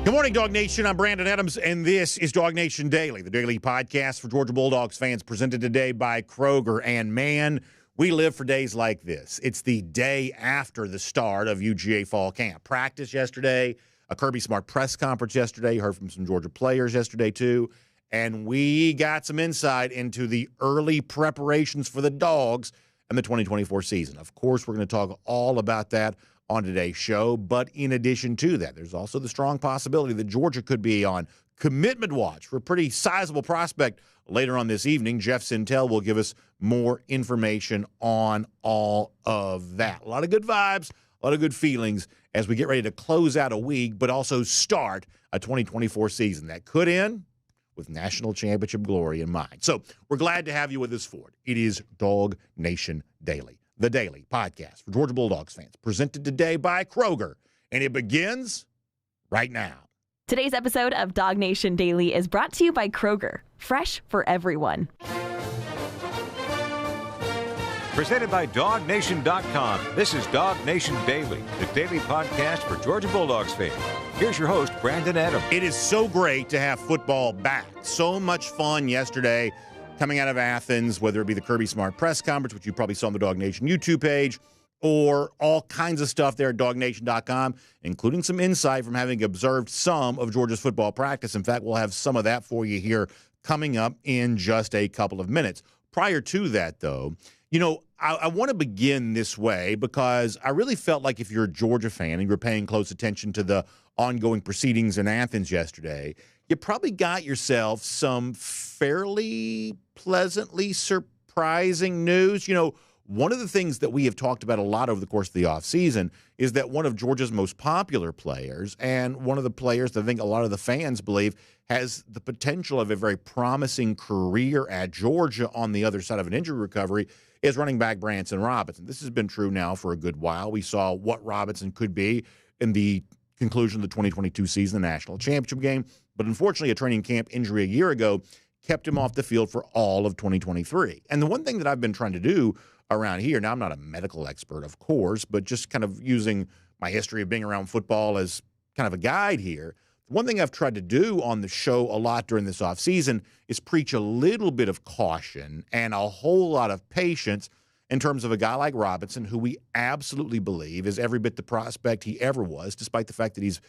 Good morning, Dog Nation. I'm Brandon Adams, and this is DawgNation Daily, the daily podcast for Georgia Bulldogs fans, presented today by Kroger. And man, we live for days like this. It's the day after the start of UGA fall camp. Practice yesterday, a Kirby Smart press conference yesterday. Heard from some Georgia players yesterday, too. And we got some insight into the early preparations for the Dogs and the 2024 season. Of course, we're going to talk all about that on today's show, but in addition to that, there's also the strong possibility that Georgia could be on commitment watch for a pretty sizable prospect later on this evening. Jeff Sentell will give us more information on all of that. A lot of good vibes, a lot of good feelings as we get ready to close out a week, but also start a 2024 season that could end with national championship glory in mind. So we're glad to have you with us for it. It is DawgNation Daily, the daily podcast for Georgia Bulldogs fans, presented today by Kroger, and it begins right now. Today's episode of DawgNation Daily is brought to you by Kroger, fresh for everyone. Presented by DawgNation.com. This is DawgNation Daily, the daily podcast for Georgia Bulldogs fans. Here's your host, Brandon Adams. It is so great to have football back. So much fun yesterday coming out of Athens, whether it be the Kirby Smart press conference, which you probably saw on the DawgNation YouTube page, or all kinds of stuff there at DawgNation.com, including some insight from having observed some of Georgia's football practice. In fact, we'll have some of that for you here coming up in just a couple of minutes. Prior to that, though, I want to begin this way because I really felt like if you're a Georgia fan and you're paying close attention to the ongoing proceedings in Athens yesterday, you probably got yourself some fairly pleasantly surprising news. One of the things that we have talked about a lot over the course of the offseason is that one of Georgia's most popular players and one of the players that I think a lot of the fans believe has the potential of a very promising career at Georgia on the other side of an injury recovery is running back Branson Robinson. This has been true now for a good while. We saw what Robinson could be in the conclusion of the 2022 season, the national championship game. But unfortunately, a training camp injury a year ago kept him off the field for all of 2023. And the one thing that I've been trying to do around here, now I'm not a medical expert, of course, but just kind of using my history of being around football as kind of a guide here. One thing I've tried to do on the show a lot during this offseason is preach a little bit of caution and a whole lot of patience in terms of a guy like Robinson, who we absolutely believe is every bit the prospect he ever was, despite the fact that he's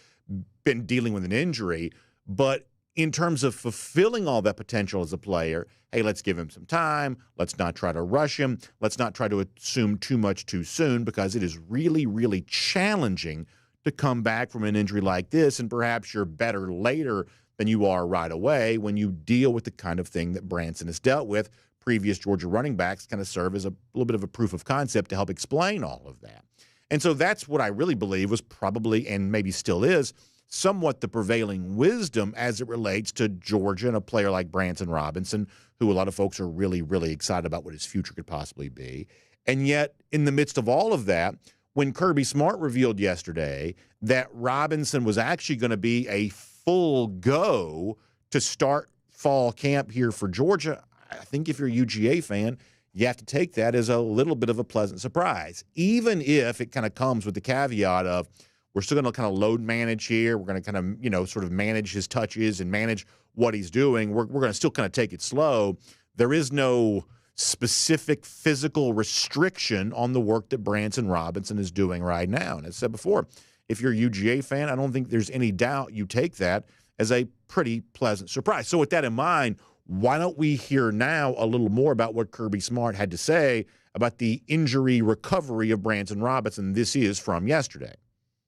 been dealing with an injury. But in terms of fulfilling all that potential as a player, hey, let's give him some time. Let's not try to rush him. Let's not try to assume too much too soon, because it is really, really challenging to come back from an injury like this, and perhaps you're better later than you are right away when you deal with the kind of thing that Branson has dealt with. Previous Georgia running backs kind of serve as a little bit of a proof of concept to help explain all of that. And so that's what I really believe was probably, and maybe still is, somewhat the prevailing wisdom as it relates to Georgia and a player like Branson Robinson, who a lot of folks are really, really excited about what his future could possibly be. And yet, in the midst of all of that, when Kirby Smart revealed yesterday that Robinson was actually going to be a full go to start fall camp here for Georgia, I think if you're a UGA fan, you have to take that as a little bit of a pleasant surprise, even if it kind of comes with the caveat of we're still going to kind of load manage here. We're going to kind of, sort of manage his touches and manage what he's doing. We're going to still kind of take it slow. There is no specific physical restriction on the work that Branson Robinson is doing right now. And as I said before, if you're a UGA fan, I don't think there's any doubt you take that as a pretty pleasant surprise. So with that in mind, why don't we hear now a little more about what Kirby Smart had to say about the injury recovery of Branson Robinson? This is from yesterday.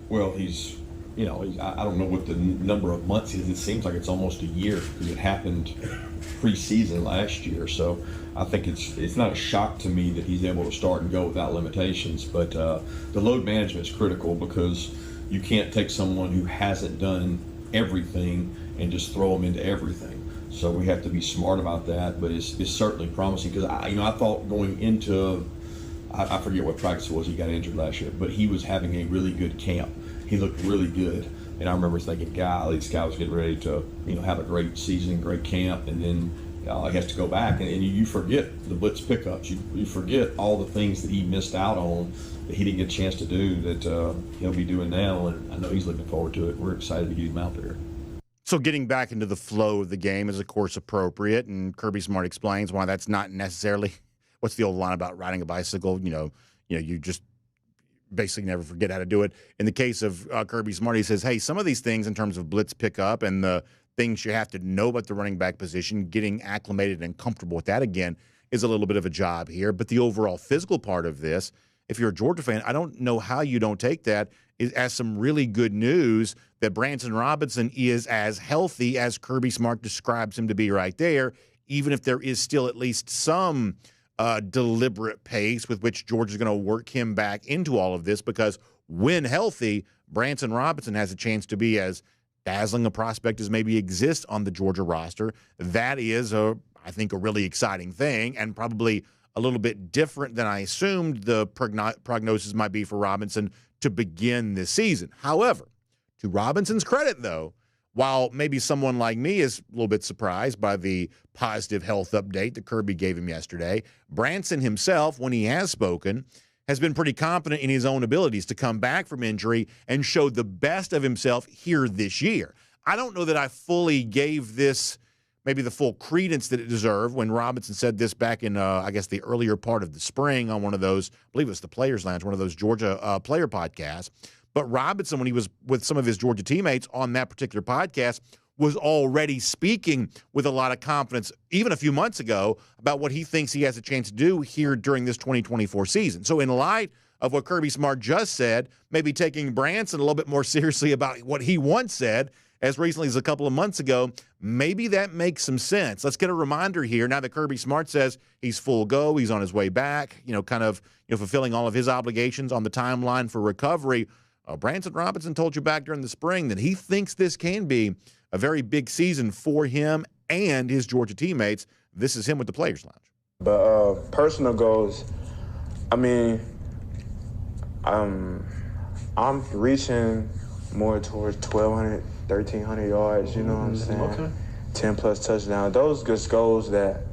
Well, I don't know what the number of months is. It seems like it's almost a year because it happened preseason last year. So I think it's not a shock to me that he's able to start and go without limitations. But the load management is critical because you can't take someone who hasn't done everything and just throw them into everything. So we have to be smart about that. But it's certainly promising because I thought going into I forget what practice it was he got injured last year, but he was having a really good camp. He looked really good. And I remember thinking, golly, this guy was getting ready to, have a great season, great camp, and then he has to go back. And you forget the blitz pickups. You forget all the things that he missed out on he didn't get a chance to do that he'll be doing now, and I know he's looking forward to it. We're excited to get him out there. So getting back into the flow of the game is, of course, appropriate, and Kirby Smart explains why that's not necessarily – what's the old line about riding a bicycle? You just basically never forget how to do it. In the case of Kirby Smart, he says, hey, some of these things in terms of blitz pickup and the things you have to know about the running back position, getting acclimated and comfortable with that again is a little bit of a job here. But the overall physical part of this, if you're a Georgia fan, I don't know how you don't take that as some really good news that Branson Robinson is as healthy as Kirby Smart describes him to be right there, even if there is still at least some deliberate pace with which Georgia's going to work him back into all of this, because when healthy, Branson Robinson has a chance to be as dazzling a prospect as maybe exists on the Georgia roster. That is, I think, a really exciting thing, and probably a little bit different than I assumed the prognosis might be for Robinson to begin this season. However, to Robinson's credit, though, while maybe someone like me is a little bit surprised by the positive health update that Kirby gave him yesterday, Branson himself, when he has spoken, has been pretty confident in his own abilities to come back from injury and show the best of himself here this year. I don't know that I fully gave this maybe the full credence that it deserved when Robinson said this back in, I guess, the earlier part of the spring on one of those, I believe it was the Players Lounge, one of those Georgia player podcasts. But Robinson, when he was with some of his Georgia teammates on that particular podcast, was already speaking with a lot of confidence, even a few months ago, about what he thinks he has a chance to do here during this 2024 season. So in light of what Kirby Smart just said, maybe taking Branson a little bit more seriously about what he once said as recently as a couple of months ago, maybe that makes some sense. Let's get a reminder here now that Kirby Smart says he's full go, he's on his way back, fulfilling all of his obligations on the timeline for recovery. Branson Robinson told you back during the spring that he thinks this can be a very big season for him and his Georgia teammates. This is him with the Players Lounge. But personal goals, I mean, I'm reaching more towards 1,200, 1,300 yards, you know what I'm saying? Okay. 10-plus touchdowns. Those just goals that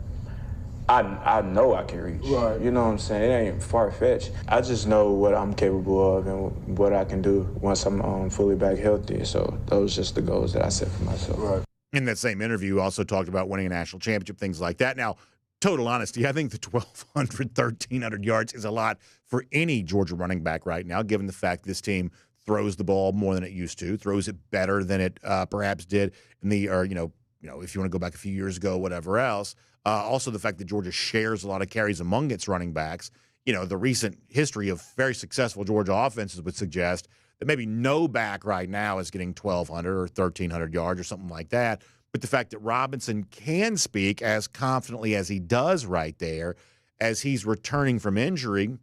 I know I can reach. Right. You know what I'm saying? It ain't far-fetched. I just know what I'm capable of and what I can do once I'm fully back healthy. So those are just the goals that I set for myself. Right. In that same interview, also talked about winning a national championship, things like that. Now, total honesty, I think the 1,200, 1,300 yards is a lot for any Georgia running back right now, given the fact this team throws the ball more than it used to, throws it better than it perhaps did in the, if you want to go back a few years ago, whatever else. Also, the fact that Georgia shares a lot of carries among its running backs. The recent history of very successful Georgia offenses would suggest that maybe no back right now is getting 1,200 or 1,300 yards or something like that. But the fact that Robinson can speak as confidently as he does right there as he's returning from injury,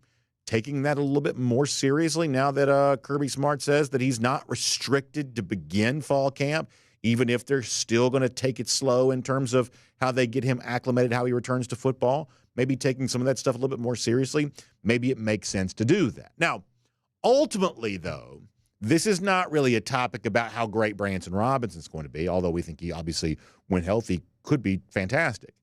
taking that a little bit more seriously now that Kirby Smart says that he's not restricted to begin fall camp, even if they're still going to take it slow in terms of how they get him acclimated, how he returns to football, maybe taking some of that stuff a little bit more seriously, maybe it makes sense to do that. Now, ultimately, though, this is not really a topic about how great Branson Robinson's going to be, although we think he obviously, when healthy, could be fantastic.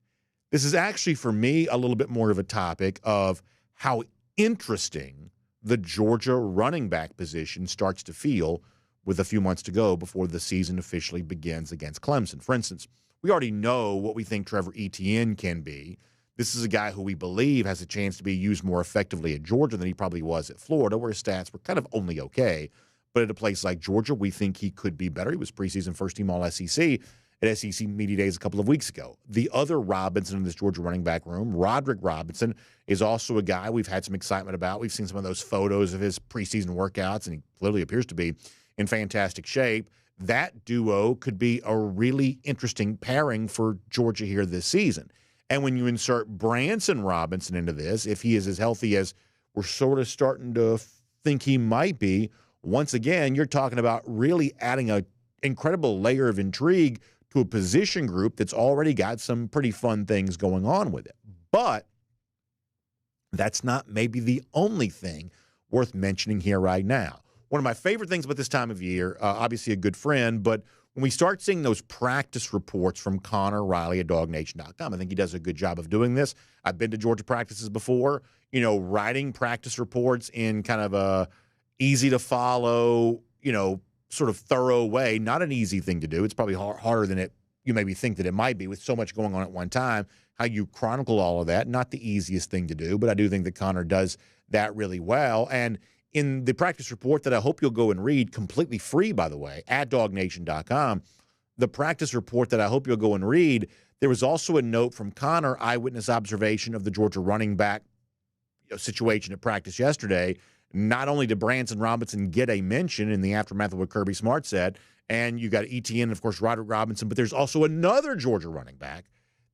This is actually, for me, a little bit more of a topic of how interesting the Georgia running back position starts to feel with a few months to go before the season officially begins against Clemson. For instance, we already know what we think Trevor Etienne can be. This is a guy who we believe has a chance to be used more effectively at Georgia than he probably was at Florida, where his stats were kind of only okay. But at a place like Georgia, we think he could be better. He was preseason first-team All-SEC at SEC Media Days a couple of weeks ago. The other Robinson in this Georgia running back room, Roderick Robinson, is also a guy we've had some excitement about. We've seen some of those photos of his preseason workouts, and he clearly appears to be in fantastic shape. That duo could be a really interesting pairing for Georgia here this season. And when you insert Branson Robinson into this, if he is as healthy as we're sort of starting to think he might be, once again, you're talking about really adding an incredible layer of intrigue to a position group that's already got some pretty fun things going on with it. But that's not maybe the only thing worth mentioning here right now. One of my favorite things about this time of year, obviously a good friend, but when we start seeing those practice reports from Connor Riley at DawgNation.com, I think he does a good job of doing this. I've been to Georgia practices before, writing practice reports in kind of a easy to follow, sort of thorough way. Not an easy thing to do. It's probably harder than you maybe think that it might be with so much going on at one time. How you chronicle all of that, not the easiest thing to do, but I do think that Connor does that really well. And in the practice report that I hope you'll go and read, completely free, by the way, at DawgNation.com, the practice report that I hope you'll go and read, there was also a note from Connor, eyewitness observation of the Georgia running back situation at practice yesterday. Not only did Branson Robinson get a mention in the aftermath of what Kirby Smart said, and you got ETN and, of course, Roderick Robinson, but there's also another Georgia running back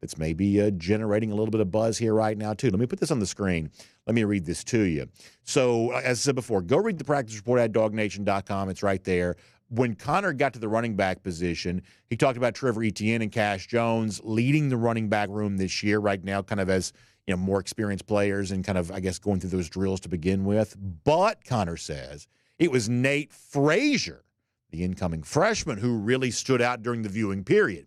that's maybe generating a little bit of buzz here right now, too. Let me put this on the screen. Let me read this to you. So, as I said before, go read the practice report at DawgNation.com. It's right there. When Connor got to the running back position, he talked about Trevor Etienne and Cash Jones leading the running back room this year right now, kind of as more experienced players and kind of, I guess, going through those drills to begin with. But, Connor says, it was Nate Frazier, the incoming freshman, who really stood out during the viewing period.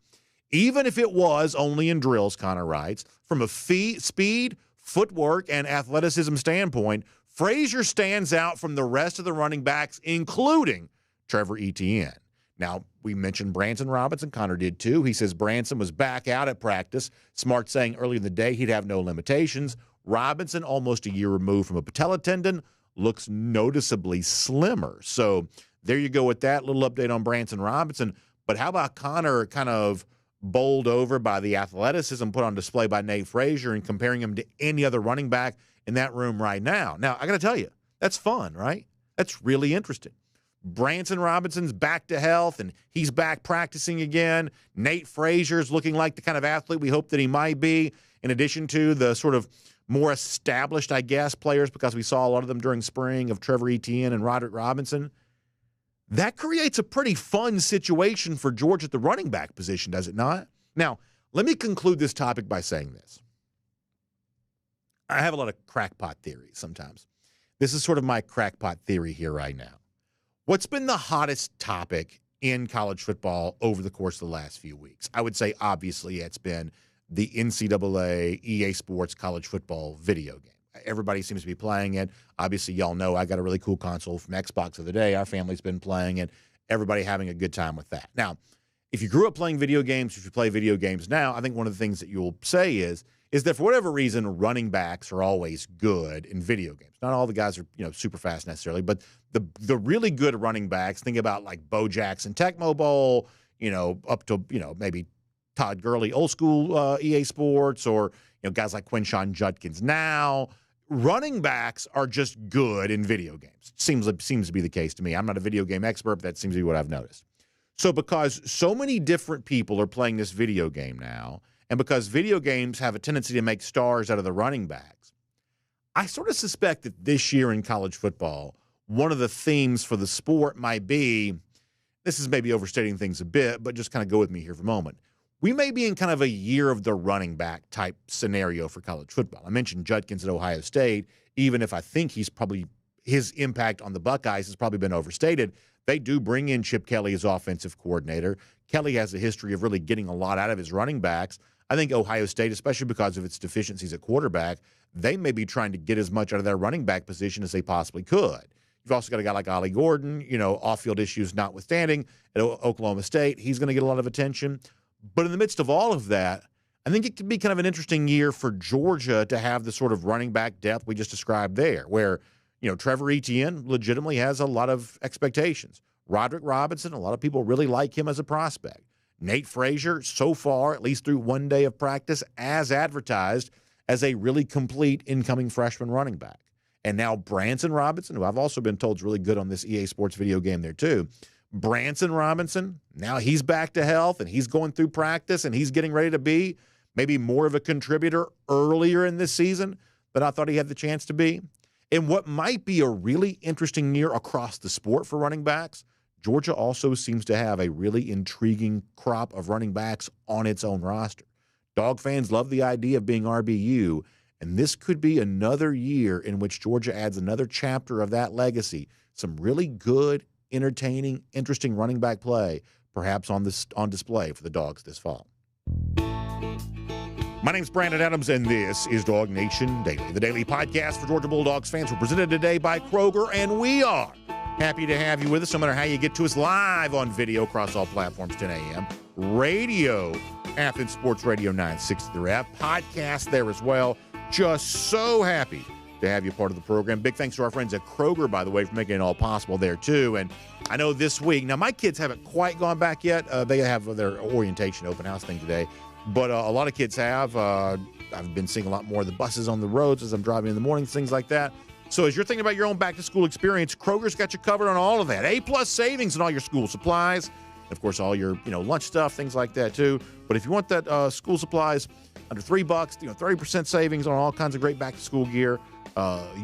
Even if it was only in drills, Connor writes, from a speed, footwork, and athleticism standpoint, Frazier stands out from the rest of the running backs, including Trevor Etienne. Now, we mentioned Branson Robinson. Connor did too. He says Branson was back out at practice. Smart saying earlier in the day he'd have no limitations. Robinson, almost a year removed from a patella tendon, looks noticeably slimmer. So there you go with that little update on Branson Robinson. But how about Connor kind of bowled over by the athleticism put on display by Nate Frazier and comparing him to any other running back in that room right now? Now, I got to tell you, that's fun, right? That's really interesting. Branson Robinson's back to health, and he's back practicing again. Nate Frazier's looking like the kind of athlete we hope that he might be, in addition to the sort of more established, I guess, players, because we saw a lot of them during spring, of Trevor Etienne and Roderick Robinson. That creates a pretty fun situation for Georgia at the running back position, does it not? Now, let me conclude this topic by saying this. I have a lot of crackpot theories sometimes. This is sort of my crackpot theory here right now. What's been the hottest topic in college football over the course of the last few weeks? I would say, obviously, it's been the NCAA EA Sports college football video game. Everybody seems to be playing it. Obviously, y'all know I got a really cool console from Xbox the other day. Our family's been playing it. Everybody having a good time with that. Now, if you grew up playing video games, if you play video games now, I think one of the things that you'll say is that for whatever reason, running backs are always good in video games. Not all the guys are, super fast necessarily, but the really good running backs, think about like Bo Jackson Tecmo Bowl, up to, maybe Todd Gurley, old school EA Sports, or, guys like Quinshon Judkins now. Running backs are just good in video games. Seems to be the case to me. I'm not a video game expert, but that seems to be what I've noticed. So because so many different people are playing this video game now, and because video games have a tendency to make stars out of the running backs, I sort of suspect that this year in college football, one of the themes for the sport might be, this is maybe overstating things a bit, but just kind of go with me here for a moment. We may be in kind of a year of the running back type scenario for college football. I mentioned Judkins at Ohio State, even if I think his impact on the Buckeyes has probably been overstated. They do bring in Chip Kelly as offensive coordinator. Kelly has a history of really getting a lot out of his running backs. I think Ohio State, especially because of its deficiencies at quarterback, they may be trying to get as much out of their running back position as they possibly could. You've also got a guy like Ollie Gordon, off-field issues notwithstanding, at Oklahoma State. He's going to get a lot of attention. But in the midst of all of that, I think it could be kind of an interesting year for Georgia to have the sort of running back depth we just described there, where, Trevor Etienne legitimately has a lot of expectations. Roderick Robinson, a lot of people really like him as a prospect. Nate Frazier, so far, at least through one day of practice, as advertised as a really complete incoming freshman running back. And now Branson Robinson, who I've also been told is really good on this EA Sports video game there too. Branson Robinson, now he's back to health and he's going through practice and he's getting ready to be maybe more of a contributor earlier in this season than I thought he had the chance to be. And what might be a really interesting year across the sport for running backs, Georgia also seems to have a really intriguing crop of running backs on its own roster. Dog fans love the idea of being RBU, and this could be another year in which Georgia adds another chapter of that legacy. Some really good, entertaining, interesting running back play, perhaps on display for the Dogs this fall. My name's Brandon Adams, and this is DawgNation Daily, the daily podcast for Georgia Bulldogs fans. We're presented today by Kroger, and we are happy to have you with us, no matter how you get to us, live on video across all platforms, 10 a.m., radio, Athens Sports Radio 960 the Ref, podcast there as well. Just so happy to have you part of the program. Big thanks to our friends at Kroger, by the way, for making it all possible there, too. And I know this week, now my kids haven't quite gone back yet. They have their orientation open house thing today. But a lot of kids have. I've been seeing a lot more of the buses on the roads as I'm driving in the mornings, things like that. So as you're thinking about your own back-to-school experience, Kroger's got you covered on all of that. A-plus savings on all your school supplies. And of course, all your lunch stuff, things like that, too. But if you want that school supplies under $3, 30% savings on all kinds of great back-to-school gear,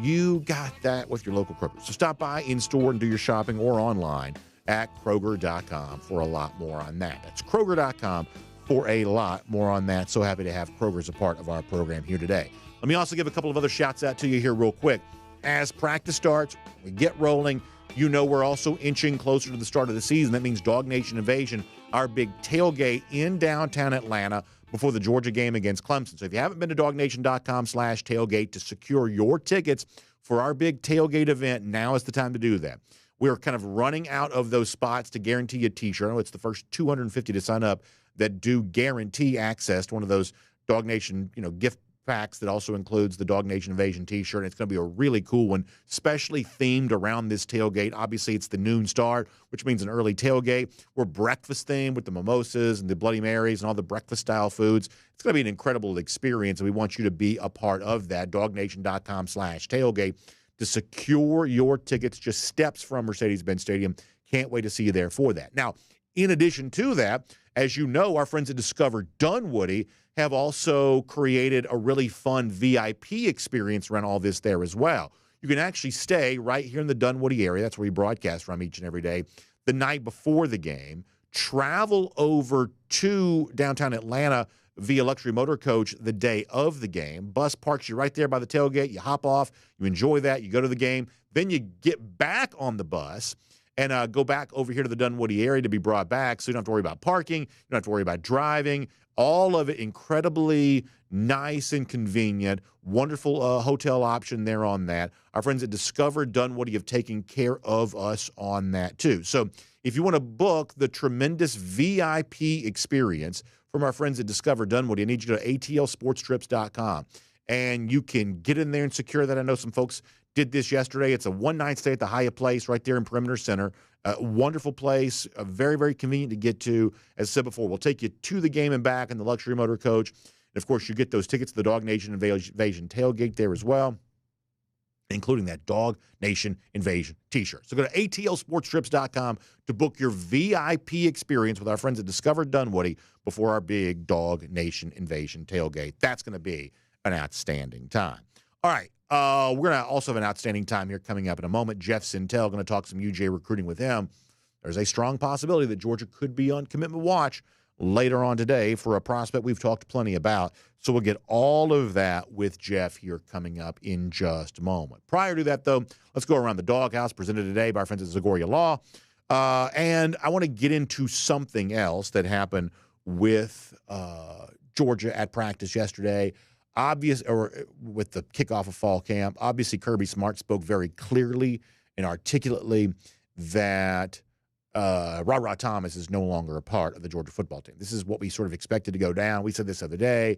you got that with your local Kroger. So stop by in-store and do your shopping, or online at Kroger.com for a lot more on that. That's Kroger.com for a lot more on that. So happy to have Kroger as a part of our program here today. Let me also give a couple of other shouts out to you here real quick. As practice starts, we get rolling. You know we're also inching closer to the start of the season. That means DawgNation Invasion, our big tailgate in downtown Atlanta before the Georgia game against Clemson. So if you haven't been to DawgNation.com/tailgate to secure your tickets for our big tailgate event, now is the time to do that. We're kind of running out of those spots to guarantee a T-shirt. I know it's the first 250 to sign up that do guarantee access to one of those DawgNation, gift packs that also includes the DawgNation Invasion T-shirt. And it's going to be a really cool one, especially themed around this tailgate. Obviously, it's the noon start, which means an early tailgate. We're breakfast themed with the mimosas and the Bloody Marys and all the breakfast-style foods. It's going to be an incredible experience, and we want you to be a part of that. DawgNation.com/tailgate to secure your tickets, just steps from Mercedes-Benz Stadium. Can't wait to see you there for that. Now, in addition to that, as you know, our friends at Discover Dunwoody have also created a really fun VIP experience around all this there as well. You can actually stay right here in the Dunwoody area. That's where we broadcast from each and every day. The night before the game, travel over to downtown Atlanta via luxury motor coach the day of the game. Bus parks you right there by the tailgate. You hop off. You enjoy that. You go to the game. Then you get back on the bus and go back over here to the Dunwoody area to be brought back, so you don't have to worry about parking. You don't have to worry about driving. All of it incredibly nice and convenient. Wonderful hotel option there on that. Our friends at Discover Dunwoody have taken care of us on that, too. So if you want to book the tremendous VIP experience from our friends at Discover Dunwoody, I need you to go to atlsportstrips.com, and you can get in there and secure that. I know some folks did this yesterday. It's a one-night stay at the Hyatt Place right there in Perimeter Center. Wonderful place, very, very convenient to get to. As I said before, we'll take you to the game and back in the luxury motor coach. And, of course, you get those tickets to the DawgNation Invasion tailgate there as well, including that DawgNation Invasion T-shirt. So go to atlsportstrips.com to book your VIP experience with our friends at Discover Dunwoody before our big DawgNation Invasion tailgate. That's going to be an outstanding time. All right. We're going to also have an outstanding time here coming up in a moment. Jeff Sentell going to talk some UGA recruiting with him. There's a strong possibility that Georgia could be on commitment watch later on today for a prospect we've talked plenty about. So we'll get all of that with Jeff here coming up in just a moment. Prior to that, though, let's go around the doghouse, presented today by our friends at Zagoria Law. And I want to get into something else that happened with Georgia at practice yesterday. With the kickoff of fall camp, obviously Kirby Smart spoke very clearly and articulately that Ra Thomas is no longer a part of the Georgia football team. This is what we sort of expected to go down. We said this the other day,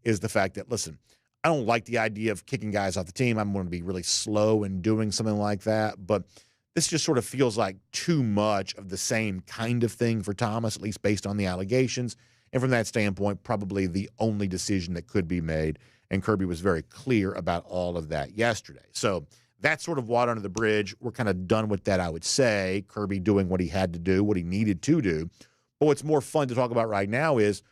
is the fact that, listen, I don't like the idea of kicking guys off the team. I'm going to be really slow in doing something like that. But this just sort of feels like too much of the same kind of thing for Thomas, at least based on the allegations. And from that standpoint, probably the only decision that could be made. And Kirby was very clear about all of that yesterday. So that's sort of water under the bridge. We're kind of done with that, I would say. Kirby doing what he had to do, what he needed to do. But what's more fun to talk about right now is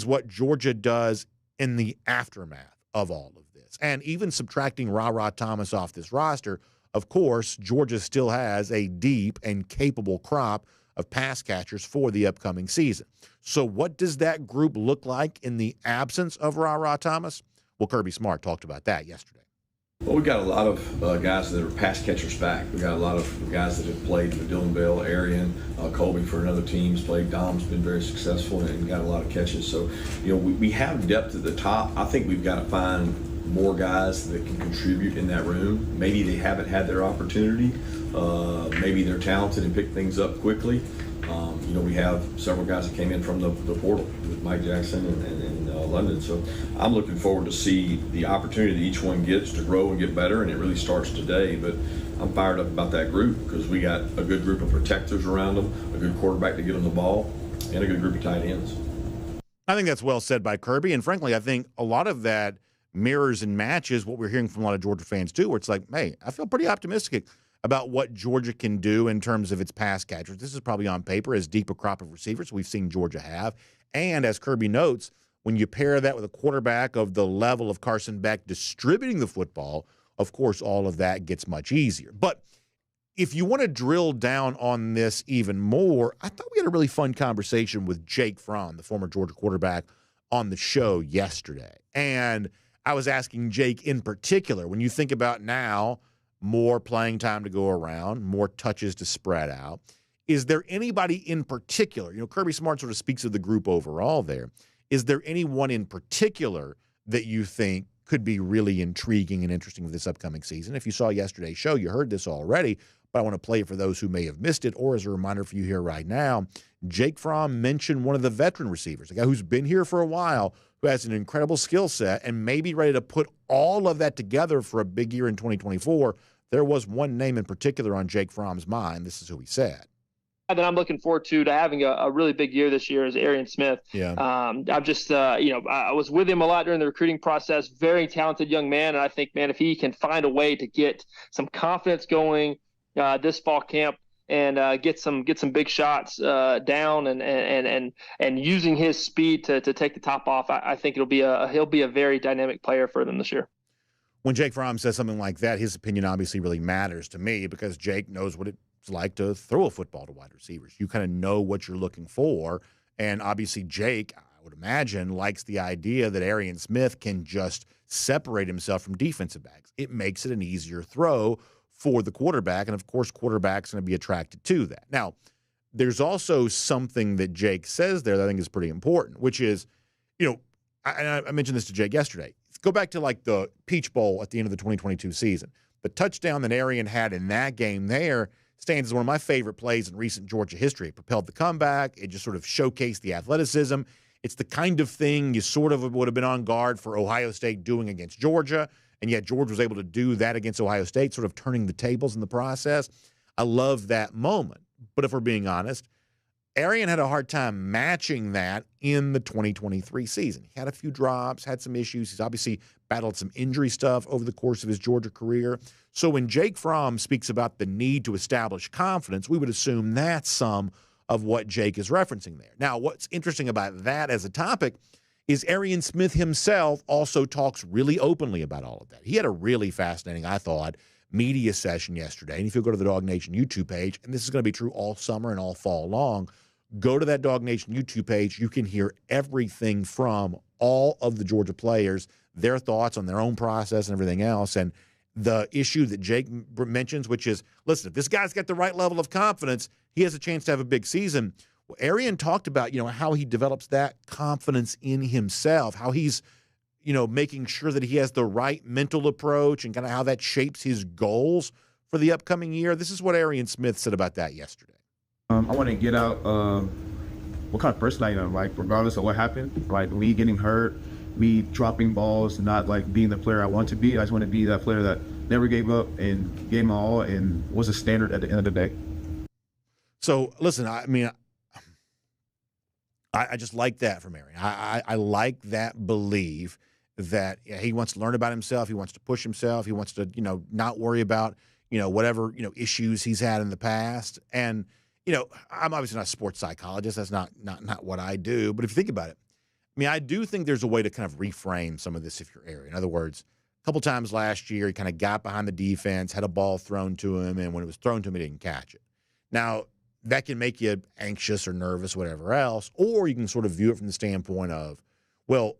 what Georgia does in the aftermath of all of this. And even subtracting Ra Thomas off this roster, of course, Georgia still has a deep and capable crop of pass catchers for the upcoming season. So what does that group look like in the absence of Ra Thomas? Well, Kirby Smart talked about that yesterday. Well, we've got a lot of guys that are pass catchers back. We've got a lot of guys that have played with Unveils, Arian, Colby for another team's played. Dom's been very successful and got a lot of catches. So, we have depth at the top. I think we've got to find more guys that can contribute in that room. Maybe they haven't had their opportunity. Maybe they're talented and pick things up quickly. We have several guys that came in from the portal with Mike Jackson and London. So I'm looking forward to see the opportunity that each one gets to grow and get better, and it really starts today. But I'm fired up about that group because we got a good group of protectors around them, a good quarterback to get them the ball, and a good group of tight ends. I think that's well said by Kirby, and frankly, I think a lot of that mirrors and matches what we're hearing from a lot of Georgia fans too, where it's like, hey, I feel pretty optimistic about what Georgia can do in terms of its pass catchers. This is probably on paper as deep a crop of receivers we've seen Georgia have. And as Kirby notes, when you pair that with a quarterback of the level of Carson Beck distributing the football, of course, all of that gets much easier. But if you want to drill down on this even more, I thought we had a really fun conversation with Jake Fromm, the former Georgia quarterback, on the show yesterday. And I was asking Jake in particular, when you think about now, more playing time to go around, more touches to spread out, is there anybody in particular, Kirby Smart sort of speaks of the group overall there, is there anyone in particular that you think could be really intriguing and interesting for this upcoming season? If you saw yesterday's show, you heard this already, but I want to play it for those who may have missed it, or as a reminder for you here right now, Jake Fromm mentioned one of the veteran receivers, a guy who's been here for a while, who has an incredible skill set and may be ready to put all of that together for a big year in 2024. There was one name in particular on Jake Fromm's mind. This is who he said. That I'm looking forward to having a really big year this year is Arian Smith. Yeah. I'm just, I was with him a lot during the recruiting process. Very talented young man. And I think, man, if he can find a way to get some confidence going this fall camp and get some big shots down and using his speed to take the top off, I think he'll be a very dynamic player for them this year. When Jake Fromm says something like that, his opinion obviously really matters to me because Jake knows what it's like to throw a football to wide receivers. You kind of know what you're looking for. And obviously Jake, I would imagine, likes the idea that Arian Smith can just separate himself from defensive backs. It makes it an easier throw for the quarterback. And, of course, quarterback's going to be attracted to that. Now, there's also something that Jake says there that I think is pretty important, which is, I mentioned this to Jake yesterday. Go back to like the Peach Bowl at the end of the 2022 season. The touchdown that Arian had in that game there stands as one of my favorite plays in recent Georgia history. It propelled the comeback. It just sort of showcased the athleticism. It's the kind of thing you sort of would have been on guard for Ohio State doing against Georgia, and yet Georgia was able to do that against Ohio State, sort of turning the tables in the process. I love that moment. But if we're being honest, Arian had a hard time matching that in the 2023 season. He had a few drops, had some issues. He's obviously battled some injury stuff over the course of his Georgia career. So when Jake Fromm speaks about the need to establish confidence, we would assume that's some of what Jake is referencing there. Now, what's interesting about that as a topic is Arian Smith himself also talks really openly about all of that. He had a really fascinating, I thought, media session yesterday. And if you go to the DawgNation YouTube page, and this is going to be true all summer and all fall long, go to that DawgNation YouTube page. You can hear everything from all of the Georgia players, their thoughts on their own process and everything else. And the issue that Jake mentions, which is, listen, if this guy's got the right level of confidence, he has a chance to have a big season. Well, Arian talked about, how he develops that confidence in himself, how he's, making sure that he has the right mental approach and kind of how that shapes his goals for the upcoming year. This is what Arian Smith said about that yesterday. I want to get out what kind of person I am, like, regardless of what happened, like me getting hurt, me dropping balls, not like being the player I want to be. I just want to be that player that never gave up and gave my all and was a standard at the end of the day. So, listen, I just like that from Arian. I like that belief that he wants to learn about himself. He wants to push himself. He wants to, not worry about, whatever, issues he's had in the past. And, I'm obviously not a sports psychologist. That's not what I do. But if you think about it, I do think there's a way to kind of reframe some of this if you're Arian. In other words, a couple times last year, he kind of got behind the defense, had a ball thrown to him, and when it was thrown to him, he didn't catch it. Now, that can make you anxious or nervous, whatever else, or you can sort of view it from the standpoint of, well,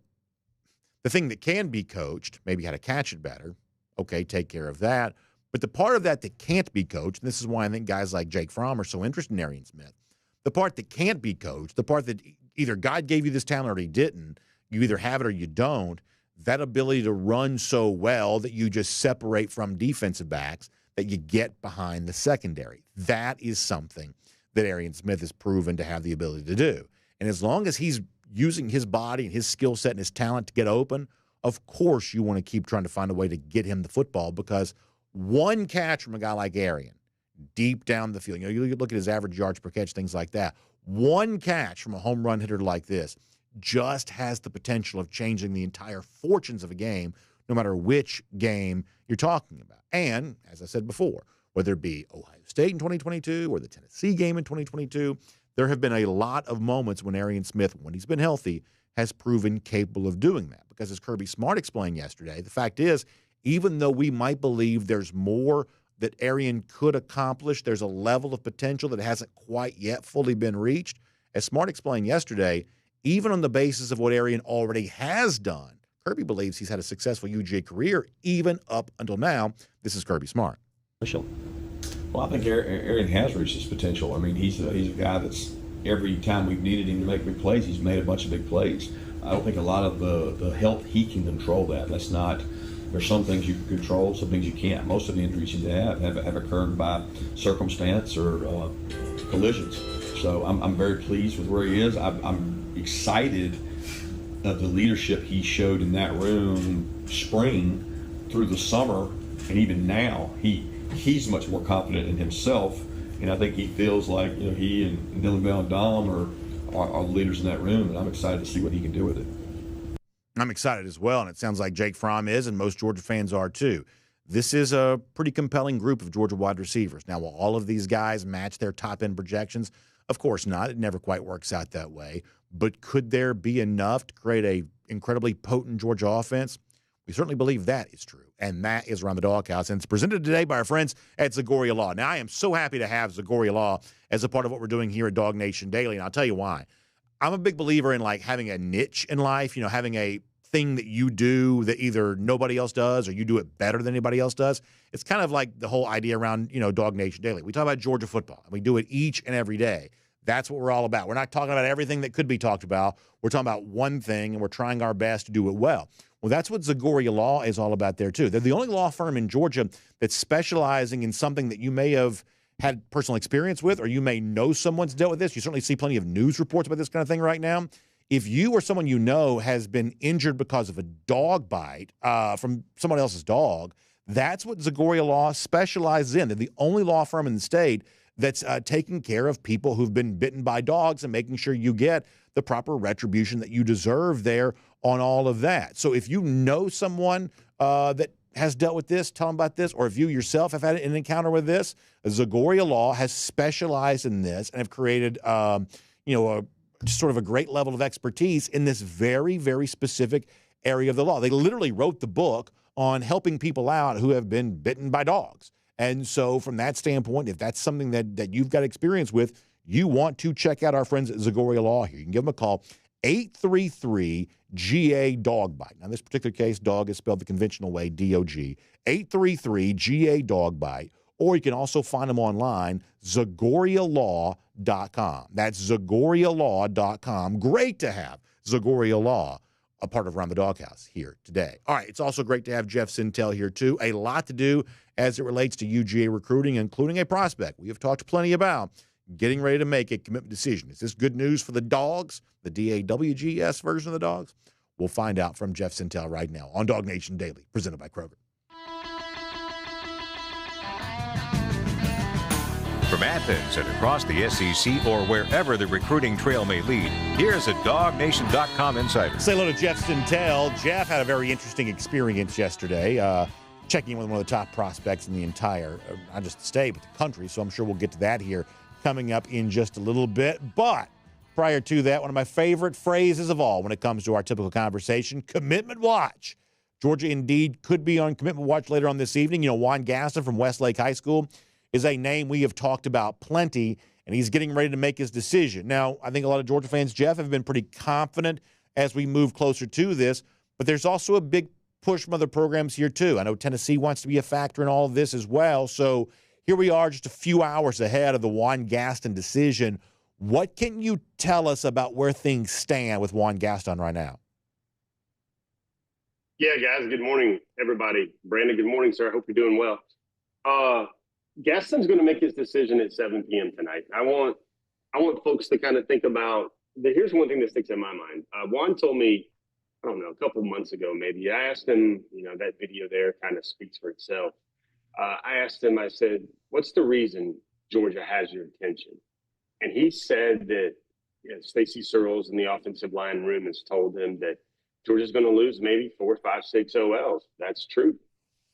the thing that can be coached, maybe how to catch it better, Okay, take care of that. But the part of that can't be coached, and this is why I think guys like Jake Fromm are so interested in Arian Smith, the part that can't be coached, the part that either God gave you this talent or he didn't, you either have it or you don't, that ability to run so well that you just separate from defensive backs, that you get behind the secondary. That is something that Arian Smith has proven to have the ability to do. And as long as he's using his body and his skill set and his talent to get open, of course you want to keep trying to find a way to get him the football, because one catch from a guy like Arian deep down the field, you look at his average yards per catch, things like that, one catch from a home run hitter like this just has the potential of changing the entire fortunes of a game, no matter which game you're talking about. And, as I said before, whether it be Ohio State in 2022 or the Tennessee game in 2022, there have been a lot of moments when Arian Smith, when he's been healthy, has proven capable of doing that. Because as Kirby Smart explained yesterday, the fact is, even though we might believe there's more that Arian could accomplish, there's a level of potential that hasn't quite yet fully been reached. As Smart explained yesterday, even on the basis of what Arian already has done, Kirby believes he's had a successful UGA career even up until now. This is Kirby Smart. Well, I think Arian has reached his potential. I mean, he's a guy that's, every time we've needed him to make big plays, he's made a bunch of big plays. I don't think a lot of the health, he can control that. That's not, there's some things you can control, some things you can't. Most of the injuries he's have occurred by circumstance or collisions. So I'm very pleased with where he is. I'm excited of the leadership he showed in that room spring through the summer, and even now he's much more confident in himself, and I think he feels like he and Dylan Bell and Dom are the leaders in that room, and I'm excited to see what he can do with it. I'm excited as well, and it sounds like Jake Fromm is, and most Georgia fans are too. This is a pretty compelling group of Georgia wide receivers. Now, will all of these guys match their top-end projections? Of course not. It never quite works out that way. But could there be enough to create an incredibly potent Georgia offense? We certainly believe that is true, and that is Around the Doghouse. And it's presented today by our friends at Zagoria Law. Now, I am so happy to have Zagoria Law as a part of what we're doing here at DawgNation Daily, and I'll tell you why. I'm a big believer in having a niche in life, having a thing that you do that either nobody else does or you do it better than anybody else does. It's kind of like the whole idea around, DawgNation Daily. We talk about Georgia football, and we do it each and every day. That's what we're all about. We're not talking about everything that could be talked about. We're talking about one thing, and we're trying our best to do it well. Well, that's what Zagoria Law is all about there, too. They're the only law firm in Georgia that's specializing in something that you may have had personal experience with, or you may know someone's dealt with this. You certainly see plenty of news reports about this kind of thing right now. If you or someone you know has been injured because of a dog bite from someone else's dog, that's what Zagoria Law specializes in. They're the only law firm in the state that's taking care of people who've been bitten by dogs and making sure you get the proper retribution that you deserve there on all of that. So if you know someone that has dealt with this, tell them about this, or if you yourself have had an encounter with this, Zagoria Law has specialized in this and have created, sort of a great level of expertise in this very, very specific area of the law. They literally wrote the book on helping people out who have been bitten by dogs. And so from that standpoint, if that's something that you've got experience with, you want to check out our friends at Zagoria Law here. You can give them a call, 833-GA-DOG-BITE. Now, in this particular case, dog is spelled the conventional way, D-O-G. 833-GA-DOG-BITE. Or you can also find them online, ZagoriaLaw.com. That's ZagoriaLaw.com. Great to have Zagoria Law a part of Around the Doghouse here today. All right, it's also great to have Jeff Sentell here, too. A lot to do as it relates to UGA recruiting, including a prospect we have talked plenty about getting ready to make a commitment decision. Is this good news for the Dogs, the DAWGS version of the Dogs? We'll find out from Jeff Sentell right now on DawgNation Daily, presented by Kroger. From Athens and across the SEC or wherever the recruiting trail may lead, here's a DawgNation.com insider. Say hello to Jeff Sentell. Jeff had a very interesting experience yesterday, checking in with one of the top prospects in the entire, not just the state, but the country. So I'm sure we'll get to that here coming up in just a little bit. But prior to that, one of my favorite phrases of all when it comes to our typical conversation, commitment watch. Georgia indeed could be on commitment watch later on this evening. Juan Gaston from Westlake High School is a name we have talked about plenty, and he's getting ready to make his decision. Now, I think a lot of Georgia fans, Jeff, have been pretty confident as we move closer to this, but there's also a big push from other programs here too. I know Tennessee wants to be a factor in all of this as well. So here we are just a few hours ahead of the Juan Gaston decision. What can you tell us about where things stand with Juan Gaston right now? Yeah, guys, good morning, everybody. Brandon, good morning, sir. I hope you're doing well. Gaston's going to make his decision at 7 p.m. tonight. I want folks to kind of think about here's one thing that sticks in my mind. Juan told me, I don't know, a couple months ago maybe. I asked him, that video there kind of speaks for itself. I asked him, I said, what's the reason Georgia has your attention? And he said that Stacey Searles in the offensive line room has told him that Georgia's going to lose maybe 4, 5, 6 OLs. That's true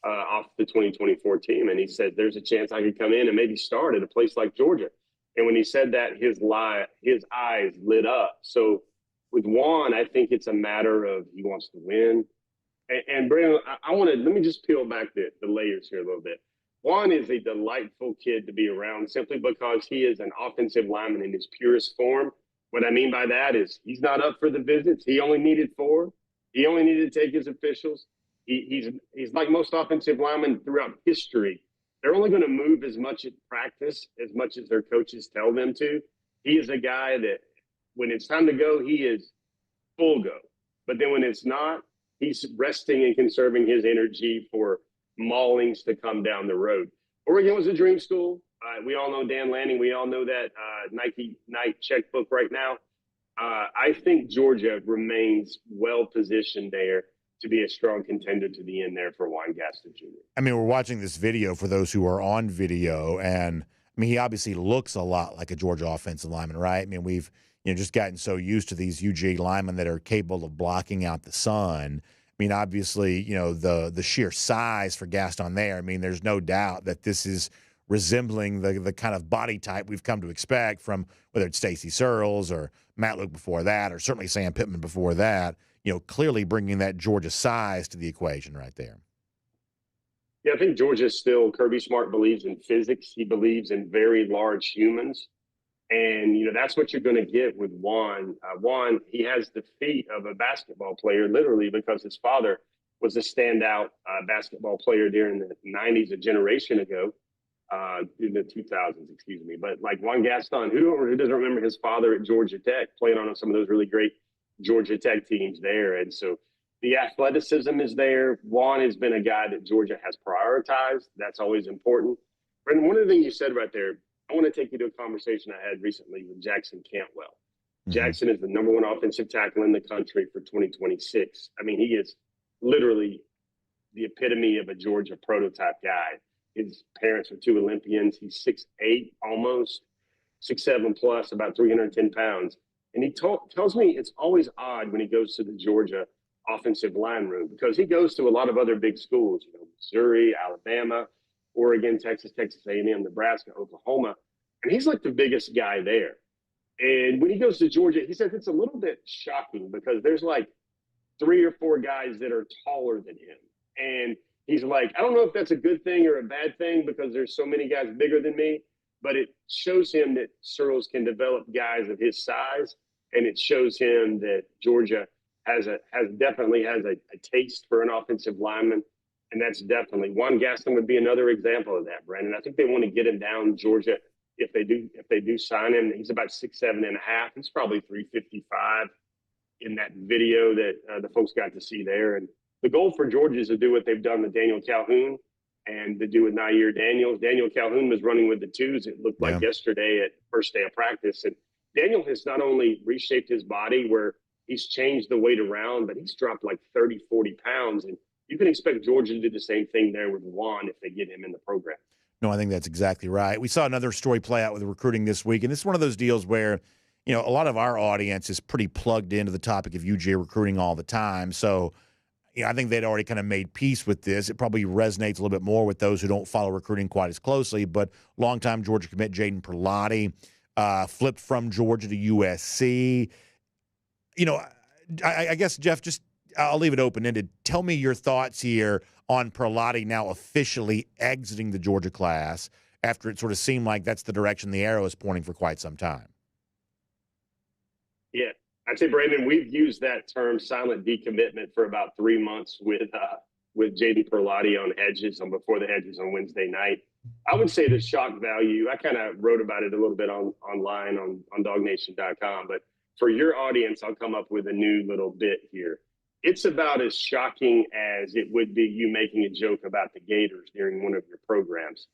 off the 2024 team. And he said, there's a chance I could come in and maybe start at a place like Georgia. And when he said that, his eyes lit up. So with Juan, I think it's a matter of he wants to win. And Brandon, let me just peel back the layers here a little bit. Juan is a delightful kid to be around simply because he is an offensive lineman in his purest form. What I mean by that is he's not up for the visits. He only needed 4. He only needed to take his officials. He's like most offensive linemen throughout history. They're only going to move as much at practice, as much as their coaches tell them to. He is a guy that when it's time to go, he is full go. But then when it's not, he's resting and conserving his energy for maulings to come down the road. Oregon was a dream school. We all know Dan Lanning. We all know that Nike Night checkbook right now. I think Georgia remains well positioned there to be a strong contender to the end there for Juan Gaston Jr. I mean, we're watching this video for those who are on video, and I mean, he obviously looks a lot like a Georgia offensive lineman, right? I mean, we've just gotten so used to these UGA linemen that are capable of blocking out the sun. I mean, obviously, the sheer size for Gaston there. I mean, there's no doubt that this is resembling the kind of body type we've come to expect from whether it's Stacey Searles or Matt Luke before that, or certainly Sam Pittman before that. Clearly bringing that Georgia size to the equation right there. Yeah, I think Georgia still, Kirby Smart believes in physics. He believes in very large humans. And, that's what you're going to get with Juan. Juan, he has the feet of a basketball player, literally, because his father was a standout basketball player during the 90s, a generation ago, in the 2000s, excuse me. But like Juan Gaston, who doesn't remember his father at Georgia Tech, playing on some of those really great Georgia Tech teams there. And so the athleticism is there. Juan has been a guy that Georgia has prioritized. That's always important. Brendan, one of the things you said right there, I want to take you to a conversation I had recently with Jackson Cantwell. Mm-hmm. Jackson is the number 1 offensive tackle in the country for 2026. I mean, he is literally the epitome of a Georgia prototype guy. His parents are 2 Olympians. He's 6'8", almost 6'7", plus about 310 pounds. And he tells me it's always odd when he goes to the Georgia offensive line room because he goes to a lot of other big schools, Missouri, Alabama, Oregon, Texas A&M, Nebraska, Oklahoma. And he's like the biggest guy there. And when he goes to Georgia, he says it's a little bit shocking because there's like 3 or 4 guys that are taller than him. And he's like, I don't know if that's a good thing or a bad thing because there's so many guys bigger than me. But it shows him that Searles can develop guys of his size, and it shows him that Georgia definitely has a taste for an offensive lineman, and that's definitely Juan Gaston would be another example of that, Brandon. I think they want to get him down Georgia if they do sign him. He's about 6'7.5". He's probably 355 in that video that the folks got to see there. And the goal for Georgia is to do what they've done with Daniel Calhoun. And to do with Nair Daniels. Daniel Calhoun was running with the 2s, it looked like yesterday at first day of practice. And Daniel has not only reshaped his body where he's changed the weight around, but he's dropped like 30, 40 pounds. And you can expect Georgia to do the same thing there with Juan if they get him in the program. No, I think that's exactly right. We saw another story play out with recruiting this week. And this is one of those deals where, a lot of our audience is pretty plugged into the topic of UGA recruiting all the time. So, I think they'd already kind of made peace with this. It probably resonates a little bit more with those who don't follow recruiting quite as closely. But longtime Georgia commit Jaden Perlotti flipped from Georgia to USC. I guess, Jeff, I'll leave it open-ended. Tell me your thoughts here on Perlotti now officially exiting the Georgia class after it sort of seemed like that's the direction the arrow is pointing for quite some time. Yeah, I'd say, Brandon, we've used that term silent decommitment for about 3 months with JD Perlotti on Hedges, on Before the Hedges on Wednesday night. I would say the shock value, I kind of wrote about it a little bit online on DawgNation.com, but for your audience, I'll come up with a new little bit here. It's about as shocking as it would be you making a joke about the Gators during one of your programs.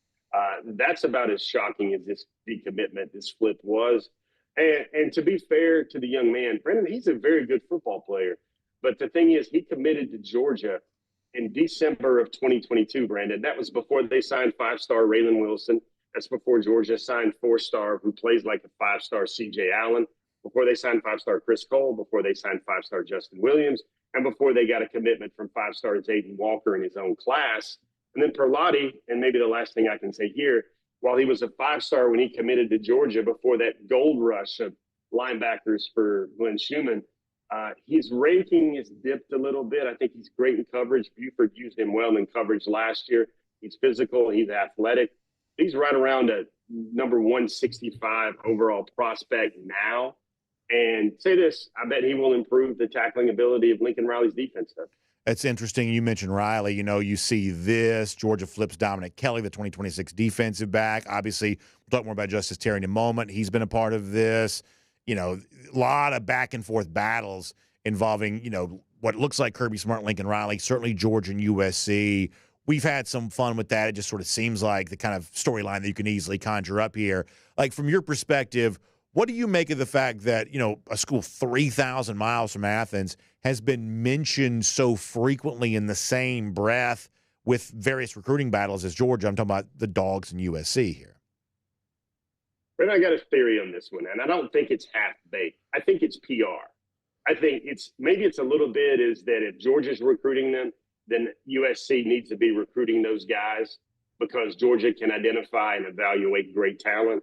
That's about as shocking as this decommitment, this flip was. And to be fair to the young man, Brendan, he's a very good football player. But the thing is, he committed to Georgia in December of 2022, Brandon. That was before they signed 5-star Raylan Wilson. That's before Georgia signed 4-star, who plays like a 5-star CJ Allen. Before they signed 5-star Chris Cole. Before they signed 5-star Justin Williams. And before they got a commitment from 5-star Zayden Walker in his own class. And then Perlotti, and maybe the last thing I can say here, while he was a 5-star when he committed to Georgia before that gold rush of linebackers for Glenn Schumann, his ranking has dipped a little bit. I think he's great in coverage. Buford used him well in coverage last year. He's physical. He's athletic. He's right around a number 165 overall prospect now. And say this, I bet he will improve the tackling ability of Lincoln Riley's defense, though. It's interesting. You mentioned Riley. You know, you see this. Georgia flips Dominic Kelly, the 2026 defensive back. Obviously, we'll talk more about Justice Terry in a moment. He's been a part of this. You know, a lot of back-and-forth battles involving, you know, what looks like Kirby Smart, Lincoln Riley, certainly Georgia and USC. We've had some fun with that. It just sort of seems like the kind of storyline that you can easily conjure up here. Like, from your perspective, what do you make of the fact that, you know, a school 3,000 miles from Athens has been mentioned so frequently in the same breath with various recruiting battles as Georgia? I'm talking about the Dogs and USC here. But I got a theory on this one, and I don't think it's half-baked. I think it's PR. I think maybe it's a little bit is that if Georgia's recruiting them, then USC needs to be recruiting those guys because Georgia can identify and evaluate great talent.